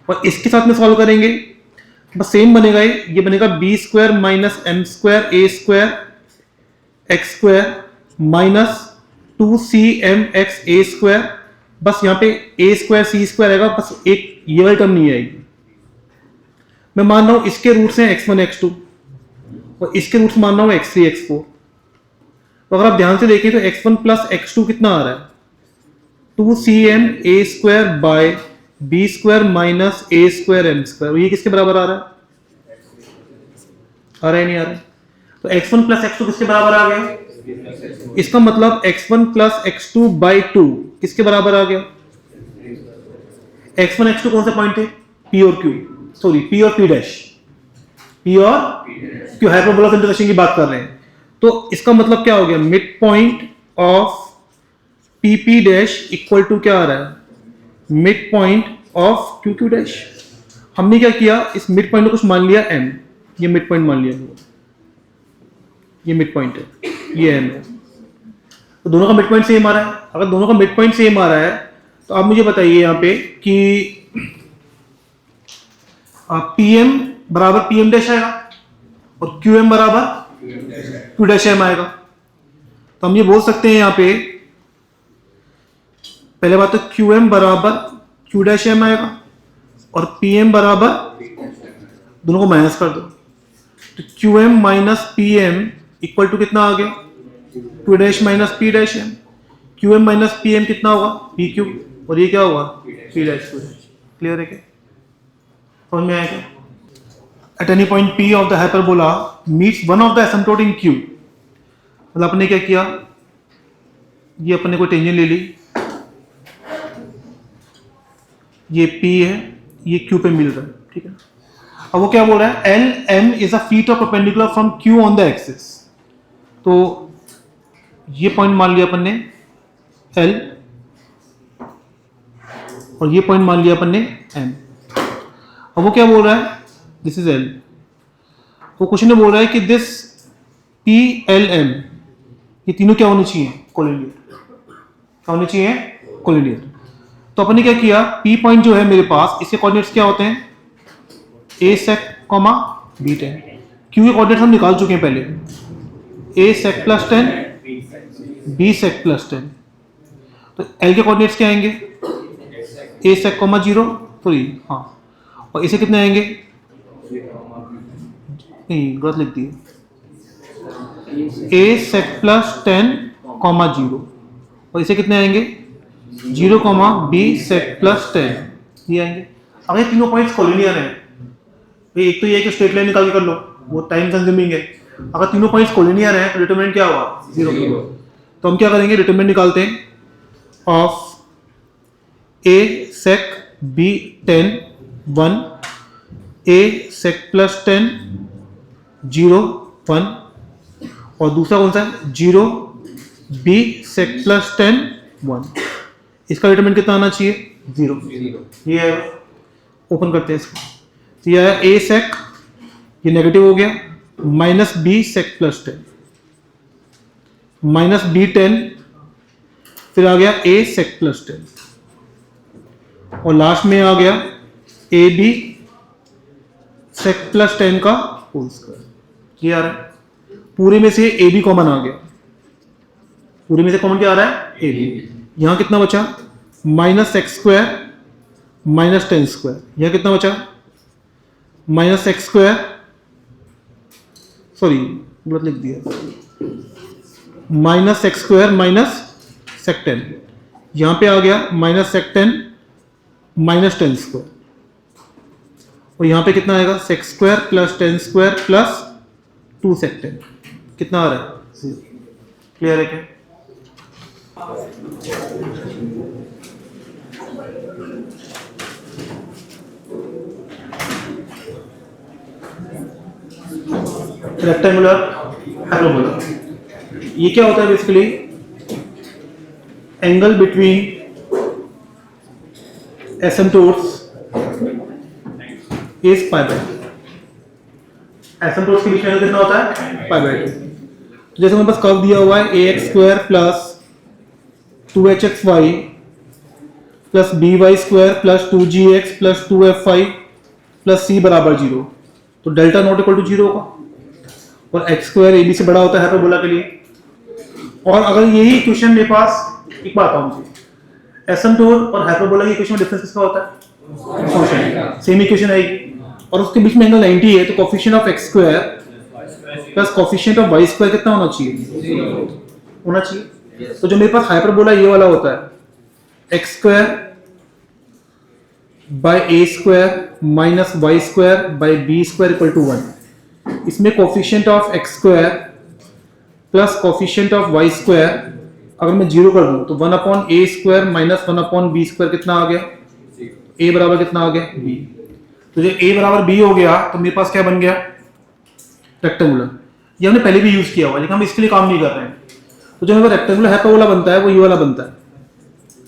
और इसके साथ में सॉल्व करेंगे बस सेम बनेगा, ये बनेगा B square minus M square A square X square minus 2cm X A square. बस यहाँ पे ए स्क्वायर सी स्क्वायर आएगा, बस एक ये वाली टर्म नहीं आएगी। मैं मान रहा हूं इसके रूट्स हैं x1 x2 और इसके रूट्स मान रहा हूं x3 x4। तो अगर आप ध्यान से देखें तो x1 प्लस x2 कितना आ रहा है, 2cm a square by B square minus A square M square. ये किसके बराबर आ रहा है, आ रहा है नहीं आ रहा है? तो x1 प्लस x2 किसके बराबर आ गया, इसका मतलब x1 प्लस x2 बाई 2 किसके बराबर आ गया, x1 x2 कौन सा पॉइंट है, p और q, सॉरी p और p डैश, p और q, हाइपरबोला ऑफ इंटरसेक्शन की बात कर रहे हैं। तो इसका मतलब क्या हो गया, mid point of pp dash equal to क्या आ रहा है, mid point of qq dash. हमने क्या किया, इस मिड पॉइंट को कुछ मान लिया m, ये मिड पॉइंट मान लिया, ये मिड पॉइंट है, ये m है। तो दोनों का मिड पॉइंट सेम आ रहा है। अगर दोनों का मिड पॉइंट सेम आ रहा है तो आप मुझे बताइए यहाँ पे कि pm बराबर pm डैश आएगा और qm बराबर q डैश m आएगा। तो हम ये बोल सकते हैं यहाँ पे, पहले बात तो qm बराबर q डैश m आएगा और pm बराबर, दोनों को माइनस कर दो तो qm minus pm equal to कितना आ गया, q dash minus p dash m। qm minus pm कितना होगा, pq, और ये क्या होगा, p dash q dash. Clear है क्या, समझ में आया क्या? At any point p of the hyperbola meets one of the asymptote in q। मतलब अपने क्या किया, ये अपने को टेंजेंट ले ली, ये p है, ये q पे मिल रहा है, ठीक है। अब वो क्या बोल रहा है, L M is a feet of perpendicular from q on the axis. तो ये पॉइंट मान लिया अपन ने l और ये पॉइंट मान लिया अपन ने m। अब वो क्या बोल रहा है, दिस इज l। वो क्वेश्चन में बोल रहा है कि दिस p l m, ये तीनों क्या होने चाहिए, कोलिनियर, क्या होने चाहिए, कोलिनियर। तो अपन ने क्या किया, p पॉइंट जो है मेरे पास, इसके कोऑर्डिनेट्स क्या होते हैं, a sec, b 10। q के कोऑर्डिनेट्स हम निकाल चुके हैं पहले, a sec plus 10, b sec plus 10। तो l के कोऑर्डिनेट्स क्या आएंगे, a sec, 0, सॉरी हाँ, और इसे कितने आएंगे, नहीं गलत लिख दिए, a sec प्लस 10, 0, और इसे कितने आएंगे 0, b sec प्लस 10, ये आएंगे। अगर तीनों पॉइंट्स कोलिनियर हैं, एक तो ये है कि स्ट्रेट लाइन निकाल के कर लो, वो टाइम कंज्यूमिंग है। अगर तीनों पॉइंट्स कोलिनियर हैं तो डिटरमिनेंट क्या होगा, 0। तो हम क्या करेंगे, डिटरमिनेंट निकालते हैं of a sec b 10 1, a sec plus 10 0 1, और दूसरा कौन सा है 0 b sec प्लस 10 1। इसका डिटरमिनेंट कितना आना चाहिए, 0। ये है, ओपन करते हैं इसको, तो यह है a sec, ये नेगेटिव हो गया, minus b sec plus 10 minus b 10, फिर आ गया a sec प्लस 10 और लास्ट में आ गया a b sec प्लस 10 का होल स्क्वायर। ये आ रहा है, पूरे में से a b कॉमन आ गया, पूरे में से कॉमन क्या आ रहा है, a b। यहां कितना बचा, minus X square minus 10 square, यहां कितना बचा, माइनस एक्स स्क्वायर, सॉरी गलत लिख दिया, minus X square minus sec 10, यहां पे आ गया माइनस सेक 10 माइनस 10 स्क्वायर, और यहां पे कितना आएगा, sec square plus 10 square plus 2 sec 10, कितना आ रहा है, 0। क्लियर है क्या? रेक्टेंगुलर पैराबोला, ये क्या होता है basically, angle between asymptotes is pi by 2। Asymptotes के बीच में एंगल कितना होता है, पाई बाय 2। जैसे हमारे पास कर्व दिया हुआ है ax square plus 2hxy plus B Y square plus 2gx plus 2f5 plus C बराबर 0। तो डेल्टा नॉट इक्वल टू 0 होगा और एक्स स्क्वायर ए बी से बड़ा होता है हाइपरबोला के लिए। और अगर यही इक्वेशन मेरे पास, एक बात बताऊं मुझे, एसिम्प्टोट और हाइपरबोला की इक्वेशन में डिफरेंस किसका होता है? फंक्शन। सेम इक्वेशन आएगी और उसके बीच में एंगल 90 है, तो coefficient of X square plus coefficient of Y square कितना होना चाहिए? होना चाहिए। तो जो मेरे पास हाइपरबोला ये वाला होता है X square by A square minus Y square by B square equal to 1। इसमें coefficient of X square plus coefficient of Y square अगर मैं 0 कर दूं तो 1 upon A square minus 1 upon B square कितना आ गया? ए बराबर कितना आ गया? बी। तो जब ए बराबर बी हो गया तो मेरे पास क्या बन गया? रेक्टेंगुलर। ये हमने पहले भी यूज किया हुआ लेकिन हम इसके लिए काम नहीं कर रहे हैं। तो जो हमारा रेक्टेंगुलर हाइपरबोला बनता है वो ये वाला बनता है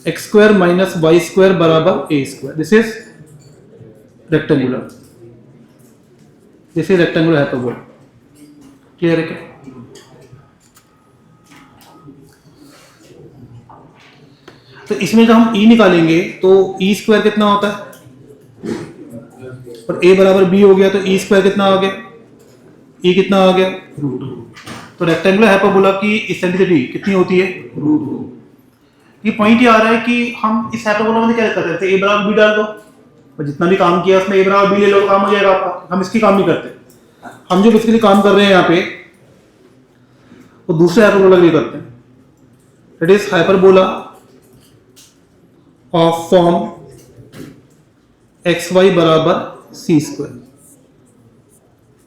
X square minus Y square बराबर A square. This is rectangular, this is rectangular hyperbola. Clear है क्या? तो इसमें जब हम e निकालेंगे तो e स्क्वायर कितना होता है और a बराबर b हो गया तो e स्क्वायर कितना आ गया? e कितना आ गया? रूट। तो रेक्टेंगुलर हाइपरबोला की इसेंट्रिसिटी कितनी होती है? रूट। ये पॉइंट ये आ रहा है कि हम इस हाइपरबोला में क्या करते थे? a बराबर b डाल दो और जितना भी काम किया उसमें a बराबर b ले लो, काम हो जाएगा आपका। हम इसकी काम नहीं करते। हम जो बेसिकली काम कर रहे हैं यहाँ पे वो दूसरे हाइपरबोला के लिए करते हैं। It is hyperbola of form X Y बराबर सी स्क्वायर,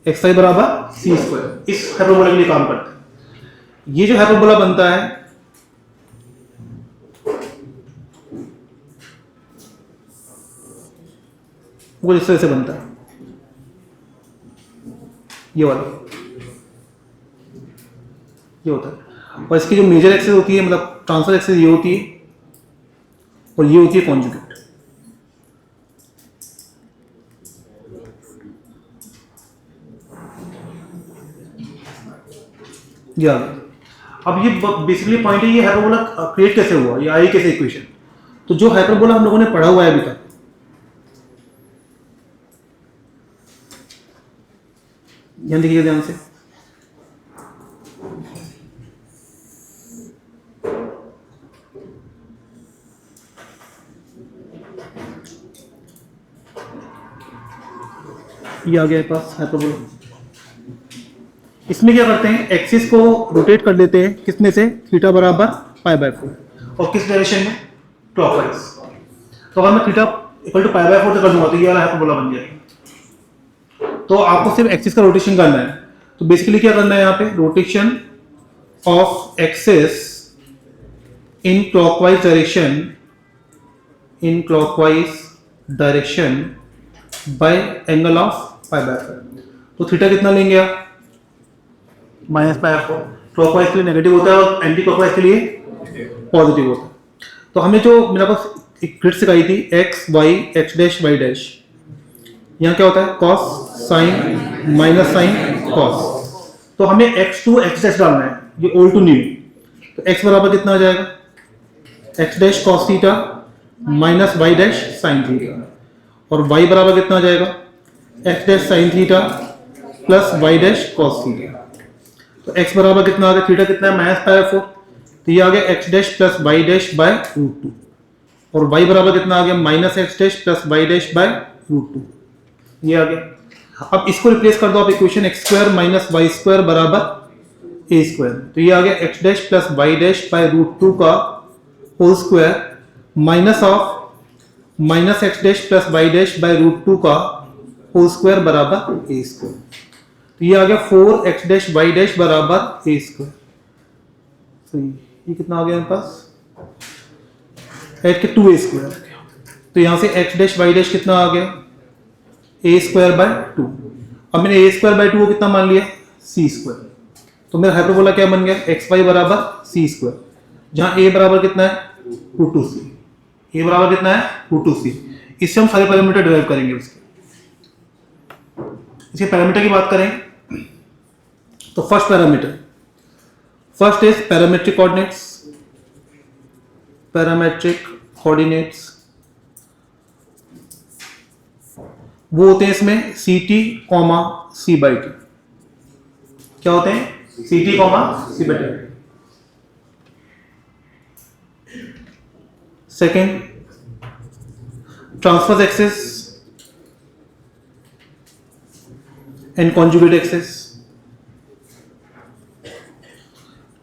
एक्स वाई बराबर सी स्क्वायर, इस हाइपरबोला के लिए काम करते हैं। ये जो हाइपरबोला बनता है वो इस तरह से बनता है, ये वाला, ये होता है। और इसकी जो मेजर एक्सिस होती है, मतलब ट्रांसफर एक्सिस ये होती है और ये होती है कॉन्जुगेट। ये आ गया। अब ये बेसिकली पॉइंट है, ये हाइपरबोला क्रिएट कैसे हुआ, ये आई कैसे इक्वेशन। तो जो हाइपरबोला हम लोगों ने पढ़ा हुआ है अभी तक, ध्यान देखिए ध्यान से, ये आ गया पास हाइपरबोला। इसमें क्या करते हैं, एक्सिस को रोटेट कर लेते हैं, किसमें से? थीटा बराबर पाई बाय 4। और किस डायरेक्शन में? क्लॉकवाइज। तो अगर मैं theta equal to pi by 4 से कर दूंगा तो ये वाला हाइपरबोला बन जाएगा। तो आपको सिर्फ एक्सिस का रोटेशन करना है। तो बेसिकली क्या करना है यहाँ पे? Rotation of axis in clockwise direction, in clockwise direction by angle of pi by 4। तो थीटा कितना लेंगे आप? Minus pi by 4। क्लॉकवाइज के लिए नेगेटिव होता है और एंटी क्लॉकवाइज के लिए पॉजिटिव होता है। तो हमने जो मेरे पास एक ग्रिड सिखाई थी, X Y X dash Y dash, यहाँ क्या होता है? Cos sine minus sine cos. तो हमें एक्स टू एक्स डैश डालना है, ये ओल्ड टू न्यू। तो एक्स बराबर कितना आ जाएगा? X dash cos theta minus Y dash sine theta. और y बराबर कितना आ जाएगा? X dash sine theta plus Y dash cos theta. तो x बराबर कितना आ गया? थीटा कितना है? Minus pi by 4। तो ये आ गया X dash plus Y dash by root 2। और y बराबर कितना आ गया? Minus X dash plus Y dash by root 2। ये आ गया। अब इसको रिप्लेस कर दो आप equation, X square minus Y square बराबर ए स्क्वायर। तो ये आ गया X dash plus Y dash by root 2 का whole square minus of minus X dash plus Y dash by root 2 का होल स्क्वायर बराबर ए स्क्वायर। तो ये आ गया 4 एक्स डैश वाई डैश बराबर ए स्क्वायर। सही, ये कितना आ गया मेरे पास? ऐड के 2 ए स्क्वायर। तो यहां से एक्स डैश वाई डैश कितना आ गया? A square by 2। अब मैंने ए स्क्वायर बाय 2 को कितना मान लिया? सी स्क्वायर। तो मेरा हाइपरबोला क्या बन गया? एक्स वाई बराबर सी स्क्वायर, जहां ए बराबर कितना है? 2c। ए बराबर कितना है? 2c। इससे हम सारे पैरामीटर डिराइव करेंगे। इसके पैरामीटर की बात करें तो first parameter, first is parametric coordinates, parametric coordinates वो होते हैं इसमें C T comma C by T. क्या होते हैं? C T comma C by T. Second, transverse axis and conjugate axis.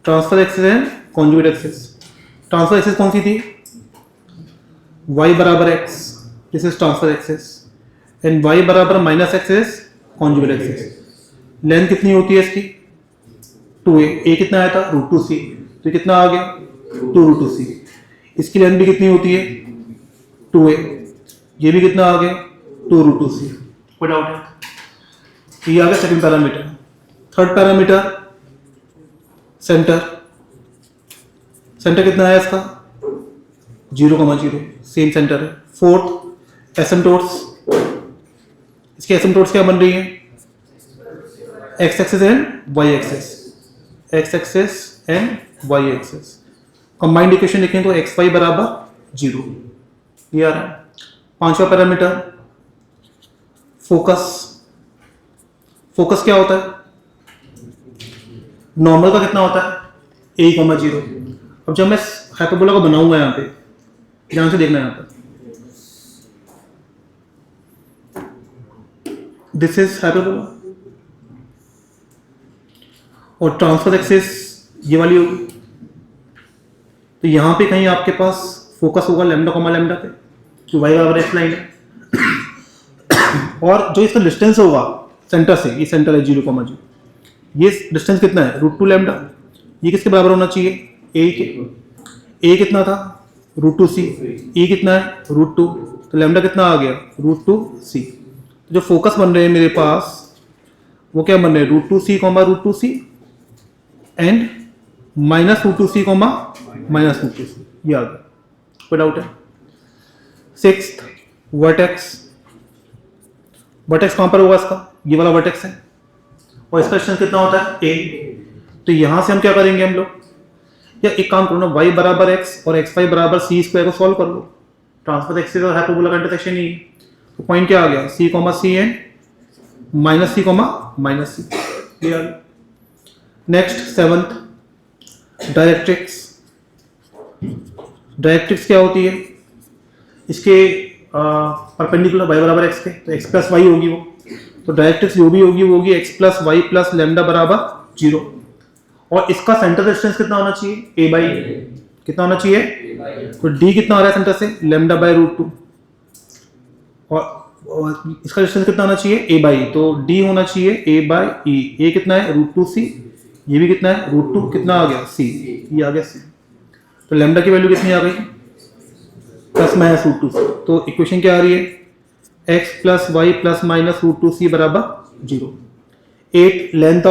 Transverse axis and conjugate axis. Transverse axis कौन सी थी? y बराबर x, this is transverse axis, and y बराबर माइनस x is conjugate axis. Length कितनी होती है इसकी? 2a। a कितना आया था? √2c, तो कितना आ गया? 2√2c। इसकी लेंथ भी कितनी होती है? 2a। ये भी कितना आ गया? 2√2c। कोई डाउट है? ये आ गया second parameter. Third parameter centre. Centre कितना है इसका? 0,0, सेम सेंटर है। Fourth, asymptotes. इसके एसिम्पटोट्स क्या बन रही है? X axis and Y axis. X axis and Y axis. Combined equation लिखें तो एक्स वाई बराबर 0। ये आ रहा है। पांचवा पैरामीटर फोकस। फोकस क्या होता है? नॉर्मल का कितना होता है? a,0। अब जब मैं हाइपरबोला को बनाऊंगा यहां पे, ध्यान से देखना यहां पर, दिस इज हाइपरबोला और ट्रांसफर एक्सिस ये वाली होगी। तो यहां पे कहीं आपके पास फोकस होगा लैम्डा कॉमा लैम्डा पे, जो y बराबर x लाइन है। और जो इसका डिस्टेंस होगा सेंटर से, ये सेंटर है 0,0, ये डिस्टेंस कितना है? √2 लैम्डा। ये किसके बराबर होना चाहिए? a के। a कितना था? √2c। e कितना है? √2। तो लैम्डा कितना आ गया? √2c। जो फोकस बन रहे हैं मेरे पास वो क्या बन रहे हैं? √2c, √2c and -√2c, -√2c। ये आ गया। कोई डाउट है? Sixth, vertex. वर्टेक्स कहां पर होगा इसका? ये वाला वर्टेक्स है और इसका डिस्टेंस कितना होता है? a। तो यहां से हम क्या करेंगे हम लोग, या एक काम करो ना, y बराबर x और xy बराबर c स्क्वायर को सॉल्व कर लो। ट्रांसफर एक्सिस और हाइपरबोला का इंटरसेक्शन ही है। तो पॉइंट क्या आ गया? c, c and -c, -c। ये आ गया। Next seventh, directrix. डायरेक्ट्रिक्स क्या होती है? इसके परपेंडिकुलर y बराबर x के, तो x प्लस वाई होगी वो। तो डायरेक्ट्रिक्स जो भी होगी वो होगी x plus Y plus lambda बराबर 0। और इसका सेंटर डिस्टेंस कितना होना चाहिए? a by. कितना होना चाहिए? तो d कितना आ रहा है सेंटर से? Lambda by √2। और इसका डिस्टेंस कितना होना चाहिए? a by. तो d होना चाहिए a बाई e। a कितना है? √2c। ये भी कितना है? √2। कितना आ गया? c। ये आ गया c। तो लैम्डा की वैल्यू कितनी आ गई? Plus minus √2c। तो इक्वेशन क्या आ रही है? x plus Y plus minus √2c बराबर 0। 8, length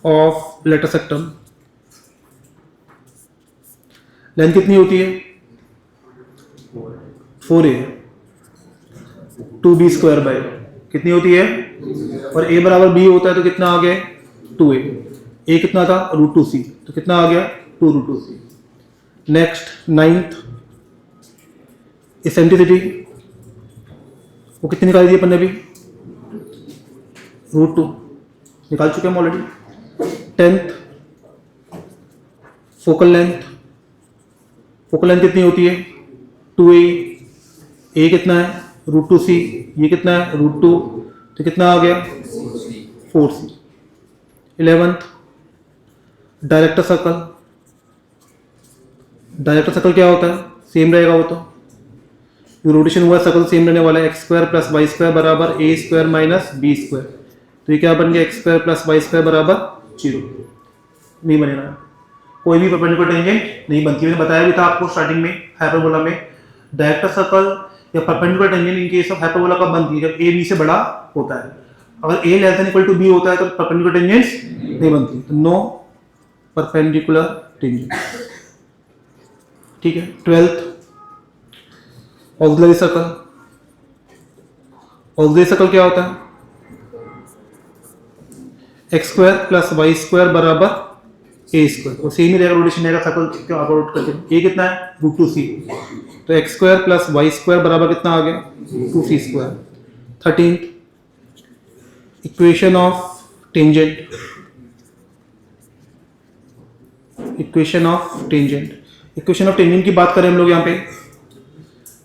of latus rectum. Length कितनी होती है? 4a 2b स्क्वायर बाई कितनी होती है? और a बराबर b होता है तो कितना आ गया? 2a। a कितना था? √2c, तो कितना आ गया? 2√2c। Next ninth, eccentricity. वो कितनी निकाल दी अपन ने अभी? √2 निकाल चुके हम already. 10th, focal length. Focal length कितनी होती है? 2a। a कितना है? √2c। ये कितना है? √2, तो कितना आ गया? 4c। 11th, director circle. Director circle क्या होता है? सेम रहेगा वो तो रोटेशन हुआ सर्कल सेम रहने वाला है। X square plus Y square बराबर A square minus B square. तो ये क्या बन गया? X square plus Y square बराबर 0। नहीं बनेगा। कोई भी परपेंडिकुलर टेंजेंट नहीं बनती। मैंने बताया भी था आपको स्टार्टिंग में हाइपरबोला में डायरेक्टर सर्कल या perpendicular tangent in case of hyperbola कब बनती है? जब ए बी से बड़ा होता है। अगर A less than equal to B होता है तो परपेंडिकुलर टेंजेंट्स नहीं बनती। तो नो परपेंडिकुलर टेंजेंट। ठीक है। 12th, auxiliary circle. Auxiliary circle क्या होता है? X square plus Y square बराबर ए स्क्वायर। और सेम ही रहेगा, रोटेशन रहेगा सर्कल के अबाउट करके। ए कितना है? √2c। तो X square plus Y square बराबर कितना आ गया 2c²। 13 equation of tangent, equation of tangent की बात करें हम लोग यहाँ पे,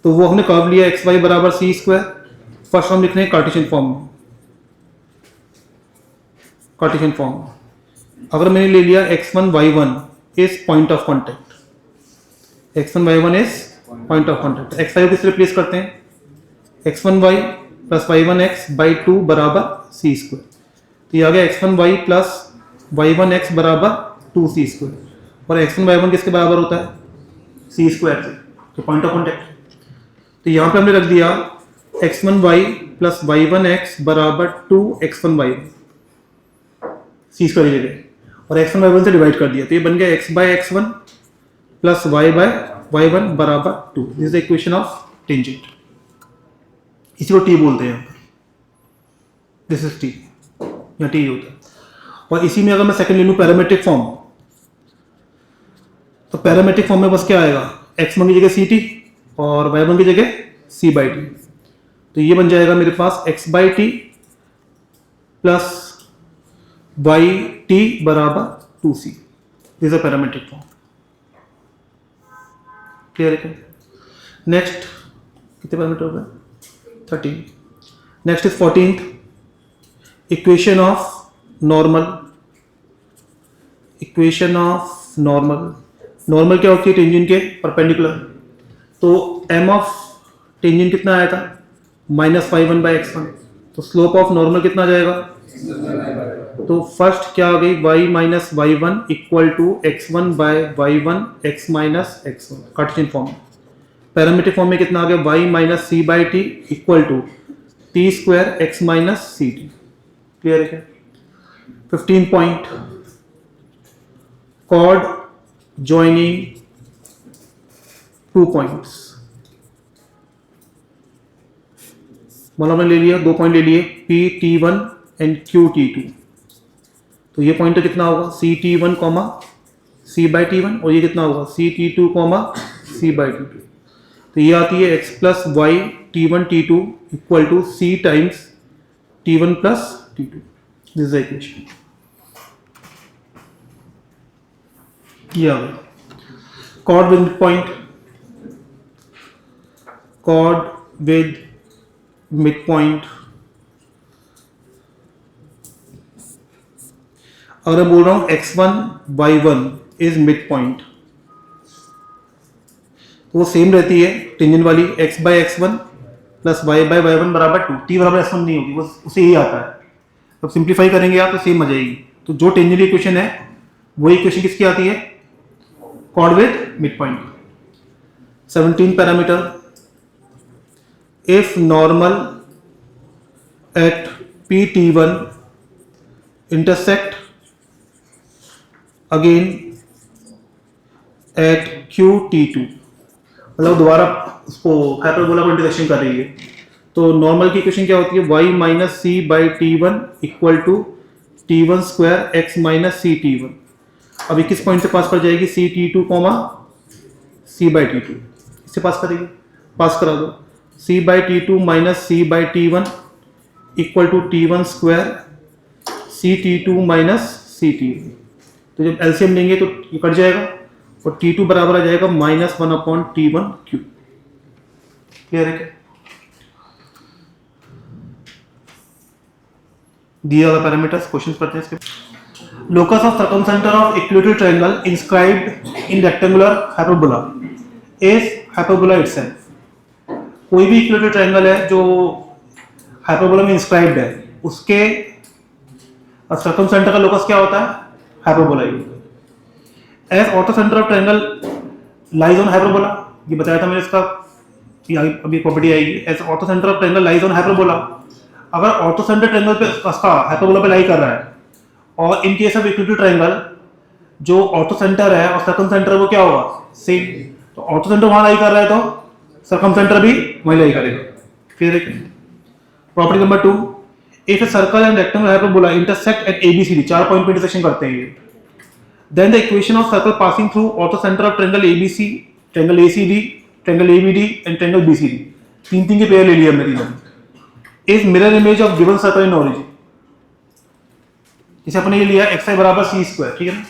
तो वो हमने कर्व लिया एक्स वाई बराबर c²। फर्स्ट हम लिख रहे हैं कार्टेशियन फॉर्म में। अगर मैंने ले लिया x1 y1 is point of contact, x1 y1 is point of contact, x5 को किस रिप्लेस करते हैं, x1 y plus y1 x by 2 बराबर c²। तो ये आ गया x1 y plus y1 x बराबर 2c²। और x1 y1 किसके बराबर होता है c² से, तो पॉइंट ऑफ कॉन्टेक्ट। तो यहाँ पे हमने रख दिया x1 y plus y1 x बराबर 2x1 y1 c² की जगह, और x1 y1 से डिवाइड कर दिया, तो ये बन गया x by x1 plus y by y1 बराबर 2। This is the equation of tangent, इसी को t बोलते हैं यहाँ पर, दिस इज t, यहाँ t होता है। और इसी में अगर मैं सेकंड ले लूँ पैरामेट्रिक फॉर्म, तो पैरामेट्रिक फॉर्म में बस क्या आएगा, x1 की जगह ct और y1 की जगह c बाई टी। तो ये बन जाएगा मेरे पास x by T plus y t बराबर 2c। This is parametric form, clear है। नेक्स्ट कितने पैरामीटर हो गए 13। Next is 14th equation of normal. Normal क्या होती है टेंजेंट के परपेंडिकुलर, तो m ऑफ टेंजेंट कितना आया था -y1 बाई x1, तो स्लोप ऑफ नॉर्मल कितना आ जाएगा, तो फर्स्ट क्या आ गई y minus y1 equal to x1 by y1 x minus x1 Cartesian form में। पैरामीट्रिक फॉर्म में कितना आ गया y minus C by t equal to t² x minus c t, clear है क्या। 15 पॉइंट कॉर्ड जॉइनिंग 2 पॉइंट्स, मतलब हमने ले लिया 2 पॉइंट ले लिए PT1 एंड QT2, तो ये पॉइंट कितना होगा CT1 comma C by T1, और ये कितना होगा CT2 comma C by T2। तो ये आती है x plus y T1 T2 equal to C times T1 plus T2। This is the equation, ये आ गया कॉर्ड विद मिड पॉइंट। अगर मैं बोल रहा हूं x1 y1 is mid point, तो वो सेम रहती है टेंजेंट वाली x by x1 plus y by y1 बराबर 2। t बराबर s1 नहीं होगी, वो उसे ही आता है। तो सिंप्लीफाई करेंगे आप तो सेम आ जाएगी। तो जो टेंजेंट इक्वेशन है वही इक्वेशन किसकी आती है, chord with mid point. 17 parameter, if normal at PT1 intersect again at QT2, मतलब दोबारा उसको हाइपरबोला को इंटरसेक्शन कर रही है। तो नॉर्मल की इक्वेशन क्या होती है y minus C by T1 equal to T1 square x minus c T1। अभी किस पॉइंट से पास कर जाएगी CT2 comma C by T2, इससे पास करेगी, पास करा दो C by T2 minus C by T1 equal to T1 square CT2 minus CT1। तो जब एलसीएम लेंगे तो ये कट जाएगा और T2 बराबर आ जाएगा -1 अपॉन T1 क्यूब, क्लियर है क्या। दिया हुआ पैरामीटर्स क्वेश्चंस करते हैं इसके। Locus of circumcentre of equilateral triangle inscribed in rectangular hyperbola is hyperbola itself. कोई भी इक्विलेटरल ट्रायंगल है जो हाइपरबोला में इंस्क्राइब्ड है, उसके सर्कमसेंटर का लोकस क्या होता है, हाइपरबोला ही होता है। As orthocentre of triangle lies on hyperbola, ये बताया था मैंने इसका, अभी प्रॉपर्टी आएगी। As orthocentre of triangle lies on hyperbola, अगर ऑर्थो सेंटर ट्रायंगल पे उसका हाइपरबोला पे लाई कर रहा है, और in case of equilateral triangle जो ऑर्थो सेंटर है और सर्कम सेंटर वो क्या होगा सेम। तो ऑर्थो सेंटर वहां लाई कर रहा है तो सर्कम सेंटर भी वहीं लाई करेगा। फिर property number 2, if a circle and rectangle hyperbola intersect at ABCD, 4 point पे इंटरसेक्शन करते हैं ये, then the equation of circle passing through orthocentre of triangle ABC, triangle ACD, triangle ABD and triangle BCD, तीन तीन के pair ले लिया हमने तीनों। Is mirror image of given circle in origin, इसे अपने ये लिया xi बराबर सी स्क्वायर, ठीक है ना,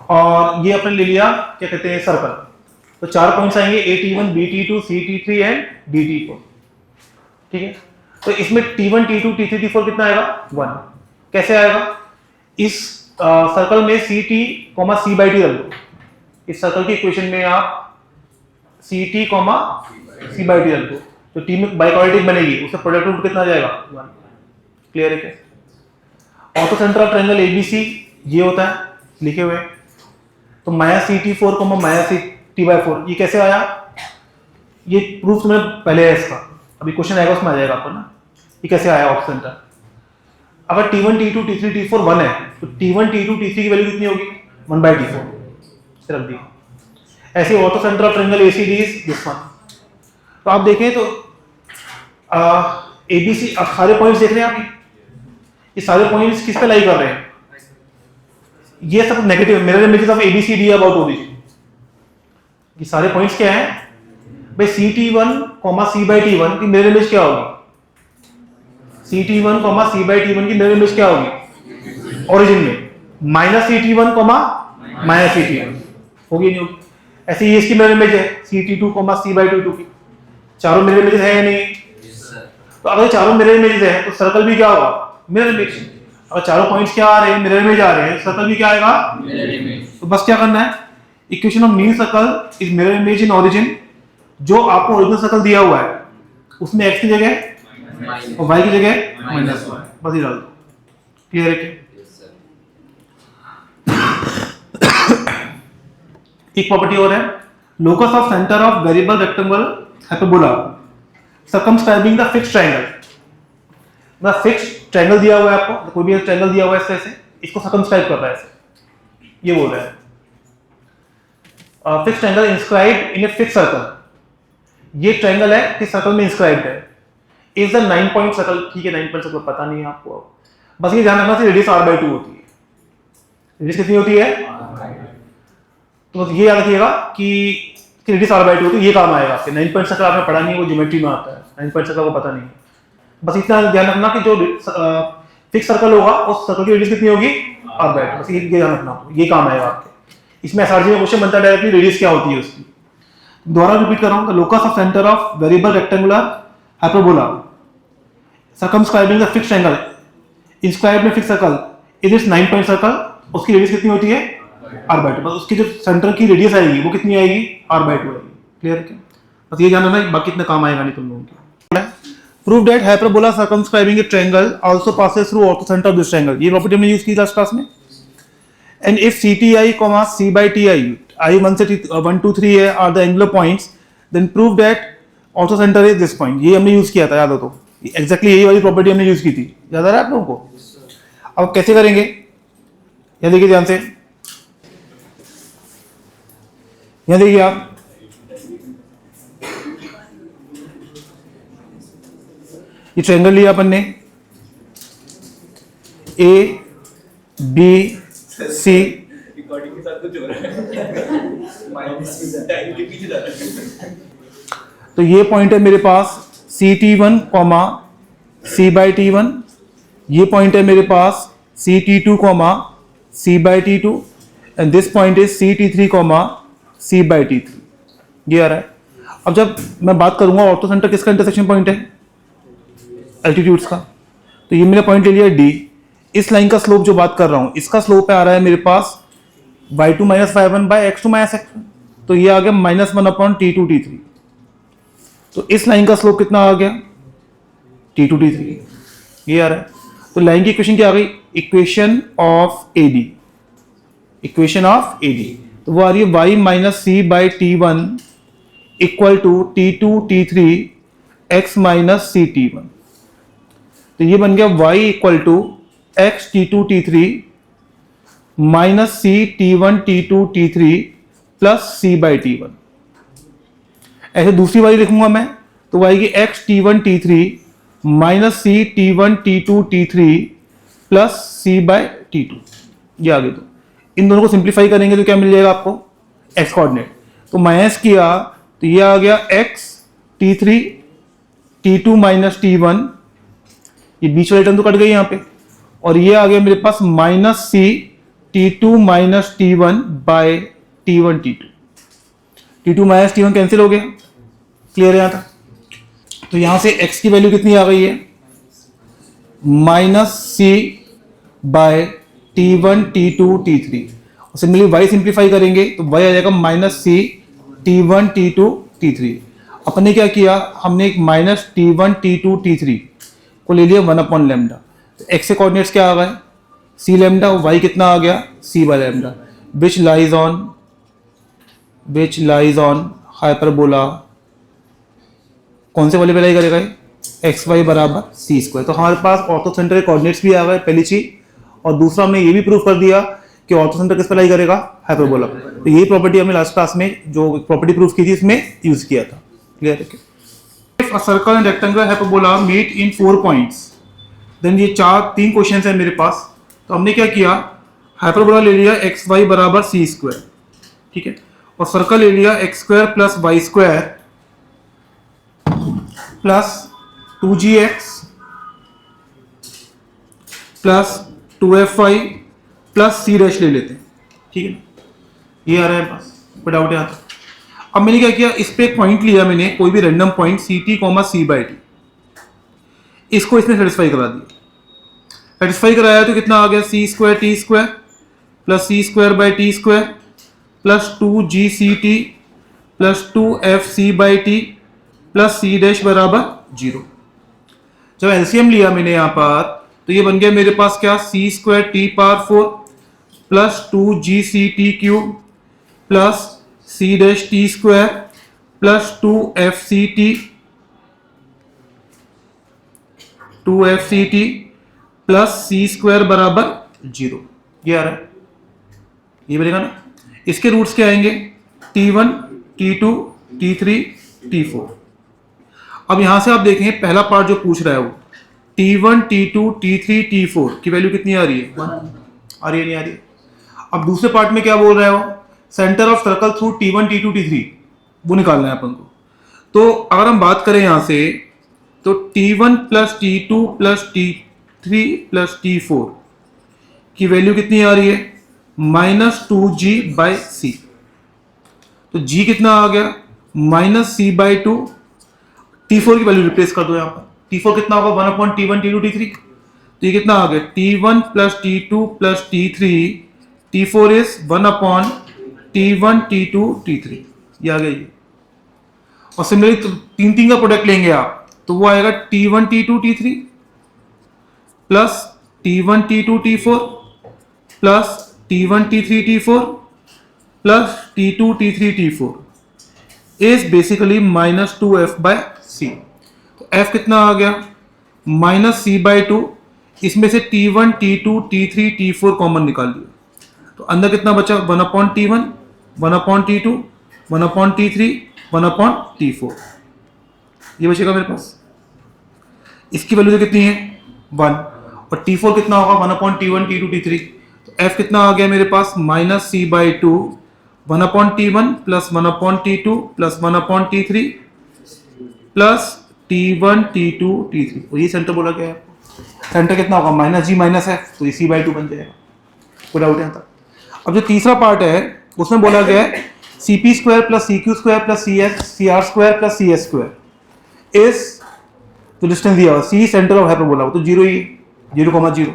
और ये अपने ले लिया क्या कहते हैं सर्कल। तो 4 पॉइंट्स आएंगे AT1 BT2 CT3 and DT4, ठीक है। तो इसमें T1 T2 T3 T4 कितना आएगा 1। कैसे आएगा, इस सर्कल में CT C बाई टी रख दो, इस सर्कल की इक्वेशन में आप CT C बाई टी रख दो, तो टी में बाइक्वाड्रेटिक बनेगी, उससे प्रोडक्ट रूट कितना आ जाएगा 1। क्लियर है क्या। Ortho centre of triangle ABC ये होता है लिखे हुए, तो माया CT4 माया CT/4 ये कैसे आया, ये प्रूफ मैंने पहले है इसका, अभी क्वेश्चन आएगा उसमें आ जाएगा आपको ना, ये कैसे आया ऑर्थो सेंटर। अगर T1 T2 T3 T4 1 है, तो T1 T2 T3 की वैल्यू कितनी होगी 1/T4 रख दी। ऐसे ortho centre of triangle ACD is this one. तो आप देखें तो ABC सारे पॉइंट्स देख रहे हैं आप, ये सारे पॉइंट्स किस पे लाई कर रहे हैं, ये सब negative mirror images of ABCD about origin. ये सारे पॉइंट्स क्या हैं भाई, CT1 C/T1 की मिरर इमेज क्या होगी, CT1 C/T1 की मिरर इमेज क्या होगी ओरिजिन में, -CT1 -CT1 होगी नहीं होगी। ऐसे ही इसकी मिरर इमेज है CT2 C/T2 की, चारों मिरर इमेजेस है या नहीं। तो अगर चारों मिरर इमेजेस है तो सर्कल भी क्या होगा मिरर इमेज। अगर चारों पॉइंट्स क्या आ रहे हैं मिरर इमेज आ रहे हैं, सर्कल भी क्या आएगा मिरर इमेज। तो बस क्या करना है, equation of mean circle is mirror image in origin, जो आपको ओरिजिनल सर्कल दिया हुआ है उसमें x की जगह और y की जगह -1, बस ये डाल दो। क्लियर है क्या। एक प्रॉपर्टी और है, locus of centre of variable rectangular hyperbola circumscribing the fixed triangle. ना फिक्स्ड ट्रायंगल दिया हुआ है आपको, तो कोई भी ट्रायंगल दिया हुआ है ऐसे, इसको सर्कमस्क्राइब कर रहा है ऐसे, ये बोल रहा है fixed triangle inscribed in a fixed circle. ये ट्रायंगल है किस सर्कल में इंस्क्राइब्ड है, इज द 9 पॉइंट सर्कल। ठीक है 9 पॉइंट सर्कल पता नहीं है आपको, बस ये ध्यान रखना कि रेडियस r/2 होती है। रेडियस कितनी होती है, तो बस ये याद रखिएगा कि रेडियस r/2 होती है, ये काम आएगा आपके। 9 पॉइंट सर्कल आपने पढ़ा नहीं है, वो ज्योमेट्री में आता है, 9 पॉइंट सर्कल को पता नहीं है। बस इतना ध्यान रखना कि जो फिक्स सर्कल होगा उस सर्कल की रेडियस कितनी होगी r/2, बस ये ध्यान रखना, ये काम आएगा आपके। इसमें एसआरजी में क्वेश्चन बनता है डायरेक्टली रेडियस क्या होती है उसकी। दोबारा रिपीट कर रहा हूं, the locus of centre of variable rectangular hyperbola circumscribing the fixed triangle inscribed in fixed circle is it's 9 point circle, उसकी रेडियस कितनी होती है r/2, बस उसकी जो सेंटर की रेडियस आएगी वो कितनी आएगी r/2 आएगी। क्लियर है क्या, बस ये जानना है, बाकी इतना काम आएगा नहीं तुम लोगों को। Prove that hyperbola circumscribing a triangle also passes through orthocenter of this triangle. ये प्रॉपर्टी हमने यूज की लास्ट क्लास में। And if CTI, C/TI, I1 से 1 2 3 है are the angular points, then prove that orthocenter is this point. ये हमने use किया था, याद हो तो exactly यही वाली प्रॉपर्टी हमने यूज की थी, याद आ रहा है आप लोगों को। अब कैसे करेंगे, यहाँ देखिए ध्यान से, यहाँ देखिए आप, ये ट्रायंगल लिया अपन ने ABC, तो ये पॉइंट है मेरे पास CT1 C/T1, ये पॉइंट है मेरे पास CT2 C/T2 and this point is CT3 C/T3। ये आ रहा है। अब जब मैं बात करूंगा ऑर्थो सेंटर किसका इंटरसेक्शन पॉइंट है, एल्टीट्यूड्स का, तो ये मैंने पॉइंट ले लिया D। इस लाइन का स्लोप जो बात कर रहा हूं, इसका स्लोप आ रहा है मेरे पास y2 - y1 by x2 - x1, तो ये आ गया -1/T2 T3। तो इस लाइन का स्लोप कितना आ गया T2 T3, ये आ रहा है। तो लाइन की इक्वेशन क्या आ गई, equation of AD, equation of AD, तो वो आ रही है y - c/T1 equal to T2 T3 x - CT1। तो ये बन गया y equal to x T2 T3 minus C T1 T2 T3 plus C/T1। ऐसे दूसरी वाली लिखूंगा मैं, तो आएगी x T1 T3 minus C T1 T2 T3 plus C/T2। ये आगे तो इन दोनों को सिंप्लीफाई करेंगे तो क्या मिल जाएगा आपको, x कोऑर्डिनेट। तो माइनस किया तो ये आ गया x T3 T2 minus T1, ये बीच वाली टर्म तो कट गई यहाँ पे, और ये आ गया मेरे पास minus c T2 minus T1 by T1 T2 minus T1 cancel हो गया, क्लियर है यहाँ तक। तो यहां से x की वैल्यू कितनी आ गई है, माइनस सी बाय T1 T2 T3, और सिमिलरली y सिंप्लीफाई करेंगे तो y आ जाएगा minus c T1 T2 T3। अपन ने क्या किया, हमने एक माइनस T1 T2 T3 को ले लिया 1 अपॉन लेमडा, तो x के कोऑर्डिनेट्स क्या आ गए, सी लेमडा, और y कितना आ गया, C by lambda, which lies on hyperbola, कौन से वाले पे लाई करेगा, एक्स वाई बराबर सी स्क्वायर। तो हमारे पास ऑर्थोसेंटर के कोऑर्डिनेट्स भी आ गए पहली चीज, और दूसरा हमने ये भी प्रूव कर दिया कि ऑर्थोसेंटर किस पे लाई करेगा, हाइपरबोला। तो यही प्रॉपर्टी हमने लास्ट क्लास में जो प्रॉपर्टी प्रूव की थी इसमें यूज किया था, क्लियर है। If a circle and rectangular hyperbola meet in 4 points, then ये तीन क्वेश्चन है मेरे पास। तो हमने क्या किया, हाइपरबोला ले लिया एक्स वाई बराबर सी स्क्वायर, ठीक है, और सर्कल ले लिया x square plus Y square plus 2gx plus 2fy plus सी डैश ले लेते हैं, ठीक है, ये आ रहा है पास, कोई डाउट है यहाँ तक। अब मैंने क्या किया, इस पे एक पॉइंट लिया मैंने, कोई भी random point c T comma C by t, इसको इसमें सेटिस्फाई करा दिया। सेटिस्फाई कराया तो कितना आ गया, C square T square plus C square by T square plus 2gct plus 2fc by T plus C dash बराबर 0। जब एलसीएम लिया मैंने यहां पर, तो ये बन गया मेरे पास क्या, C square T power 4 plus 2gct cube plus सी dash T square plus 2fct plus सी स्क्वायर बराबर 0। ये आ रहा है, ये बनेगा ना। इसके रूट्स क्या आएंगे, T1 T2 T3 T4। अब यहां से आप देखें पहला पार्ट जो पूछ रहा है वो T1 T2 T3 T4 की वैल्यू कितनी आ रही है, 1 आ रही है, नहीं आ रही है। अब दूसरे पार्ट में क्या बोल रहा है वो, centre of circle through T1 T2 T3 वो निकालना है अपन को। तो अगर हम बात करें यहां से, तो T1 plus T2 plus T3 plus T4 की वैल्यू कितनी आ रही है, माइनस 2g बाई सी। तो g कितना आ गया, माइनस सी बाई 2, T4 की वैल्यू रिप्लेस कर दो यहाँ पर, T4 कितना होगा, 1 अपॉन T1 T2 T3, तो ये कितना आ गया, T1 plus T2 plus T3, T4 is 1 upon T1 T2 T3, ये आ गया ये। और सिमिलरली तो तीन का प्रोडक्ट लेंगे आप, तो वो आएगा T1 T2 T3 plus T1 T2 T4 plus T1 T3 T4 plus T2 T3 T4 is basically minus 2f by C. तो f कितना आ गया, माइनस सी बाई 2, इसमें से T1 T2 T3 T4 common निकाल लिया, तो अंदर कितना बचा, 1 upon T1 1 upon T2 1 upon T3 1 upon T4, ये बचेगा मेरे पास। इसकी वैल्यू तो कितनी है, 1, और T4 कितना होगा, 1 अपॉन T1 T2 T3, तो f कितना आ गया मेरे पास, minus C by 2 1 upon T1 plus 1 upon T2 plus 1 upon T3 plus T1 T2 T3, और ये सेंटर बोला गया है। सेंटर कितना होगा, माइनस जी माइनस एफ, तो ये सी बाई 2 बन जाएगा, कोई डाउट है। अब जो तीसरा पार्ट है उसमें बोला गया है c p square plus c q square plus c r square plus c S square is, तो डिस्टेंस दिया हुआ सी सेंटर ऑफ हाइपरबोला, तो 0 ही, 0,0।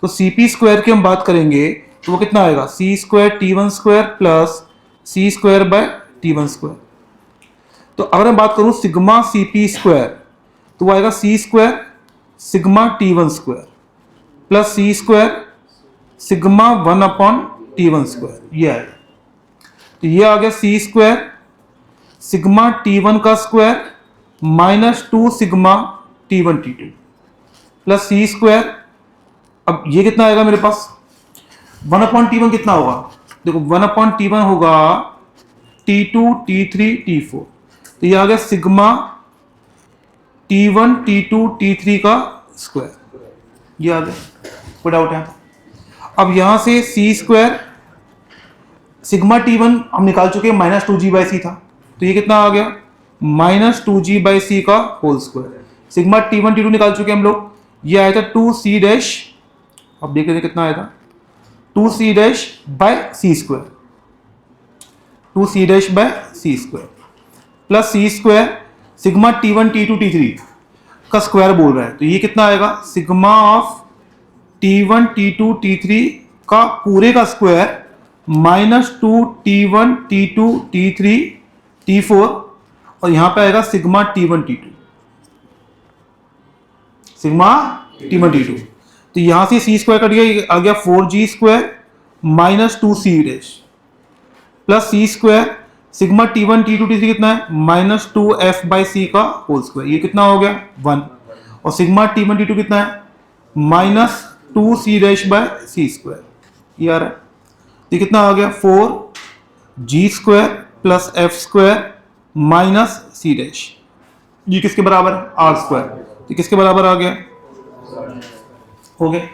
तो सी पी स्क्वायर की हम बात करेंगे तो वो कितना आएगा, C square T1 square plus C square by T1 square. तो अगर मैं बात करूं सिग्मा सी पी स्क्वायर, तो वो आएगा C square sigma T1 square plus सी square sigma 1 upon T1 square, ये आएगा। तो ये आ गया सी स्क्वायर सिग्मा T1 का square minus 2 sigma T1 T2 plus सी स्क्वायर, अब ये कितना आएगा मेरे पास, 1 अपॉन T1 कितना होगा, देखो 1 अपॉन T1 होगा T2 T3 T4, तो ये आ गया सिग्मा T1 T2 T3 का स्क्वायर, ये आ गया, कोई डाउट है। अब यहां से सी स्क्वायर सिग्मा T1 हम निकाल चुके हैं, माइनस 2g बाई सी था, तो ये कितना आ गया -2g/c का whole square. Sigma T1 T2 निकाल चुके हम लोग, ये आया था 2c डैश, अब देख लेते कितना आया था 2c dash by c square, 2c dash by c square plus C square sigma T1 T2 T3 का स्क्वायर बोल रहा है, तो ये कितना आएगा sigma of T1 T2 T3 का पूरे का square -2 T1 T2 T3 T4 और यहां पे आएगा sigma T1 T2, sigma T1 T2। तो यहां से सी स्क्वायर कट गया, आ गया 4g square -2c dash plus सी square sigma T1 T2 T3 कितना है -2f/c का होल स्क्वायर, ये कितना हो गया 1, और सिग्मा T1 T2 कितना है -2c dash by c square, ये आ रहा है। तो ये कितना आ गया 4g square plus f square minus c dash, ये किसके बराबर है r स्क्वायर, तो किसके बराबर आ गया, हो गया।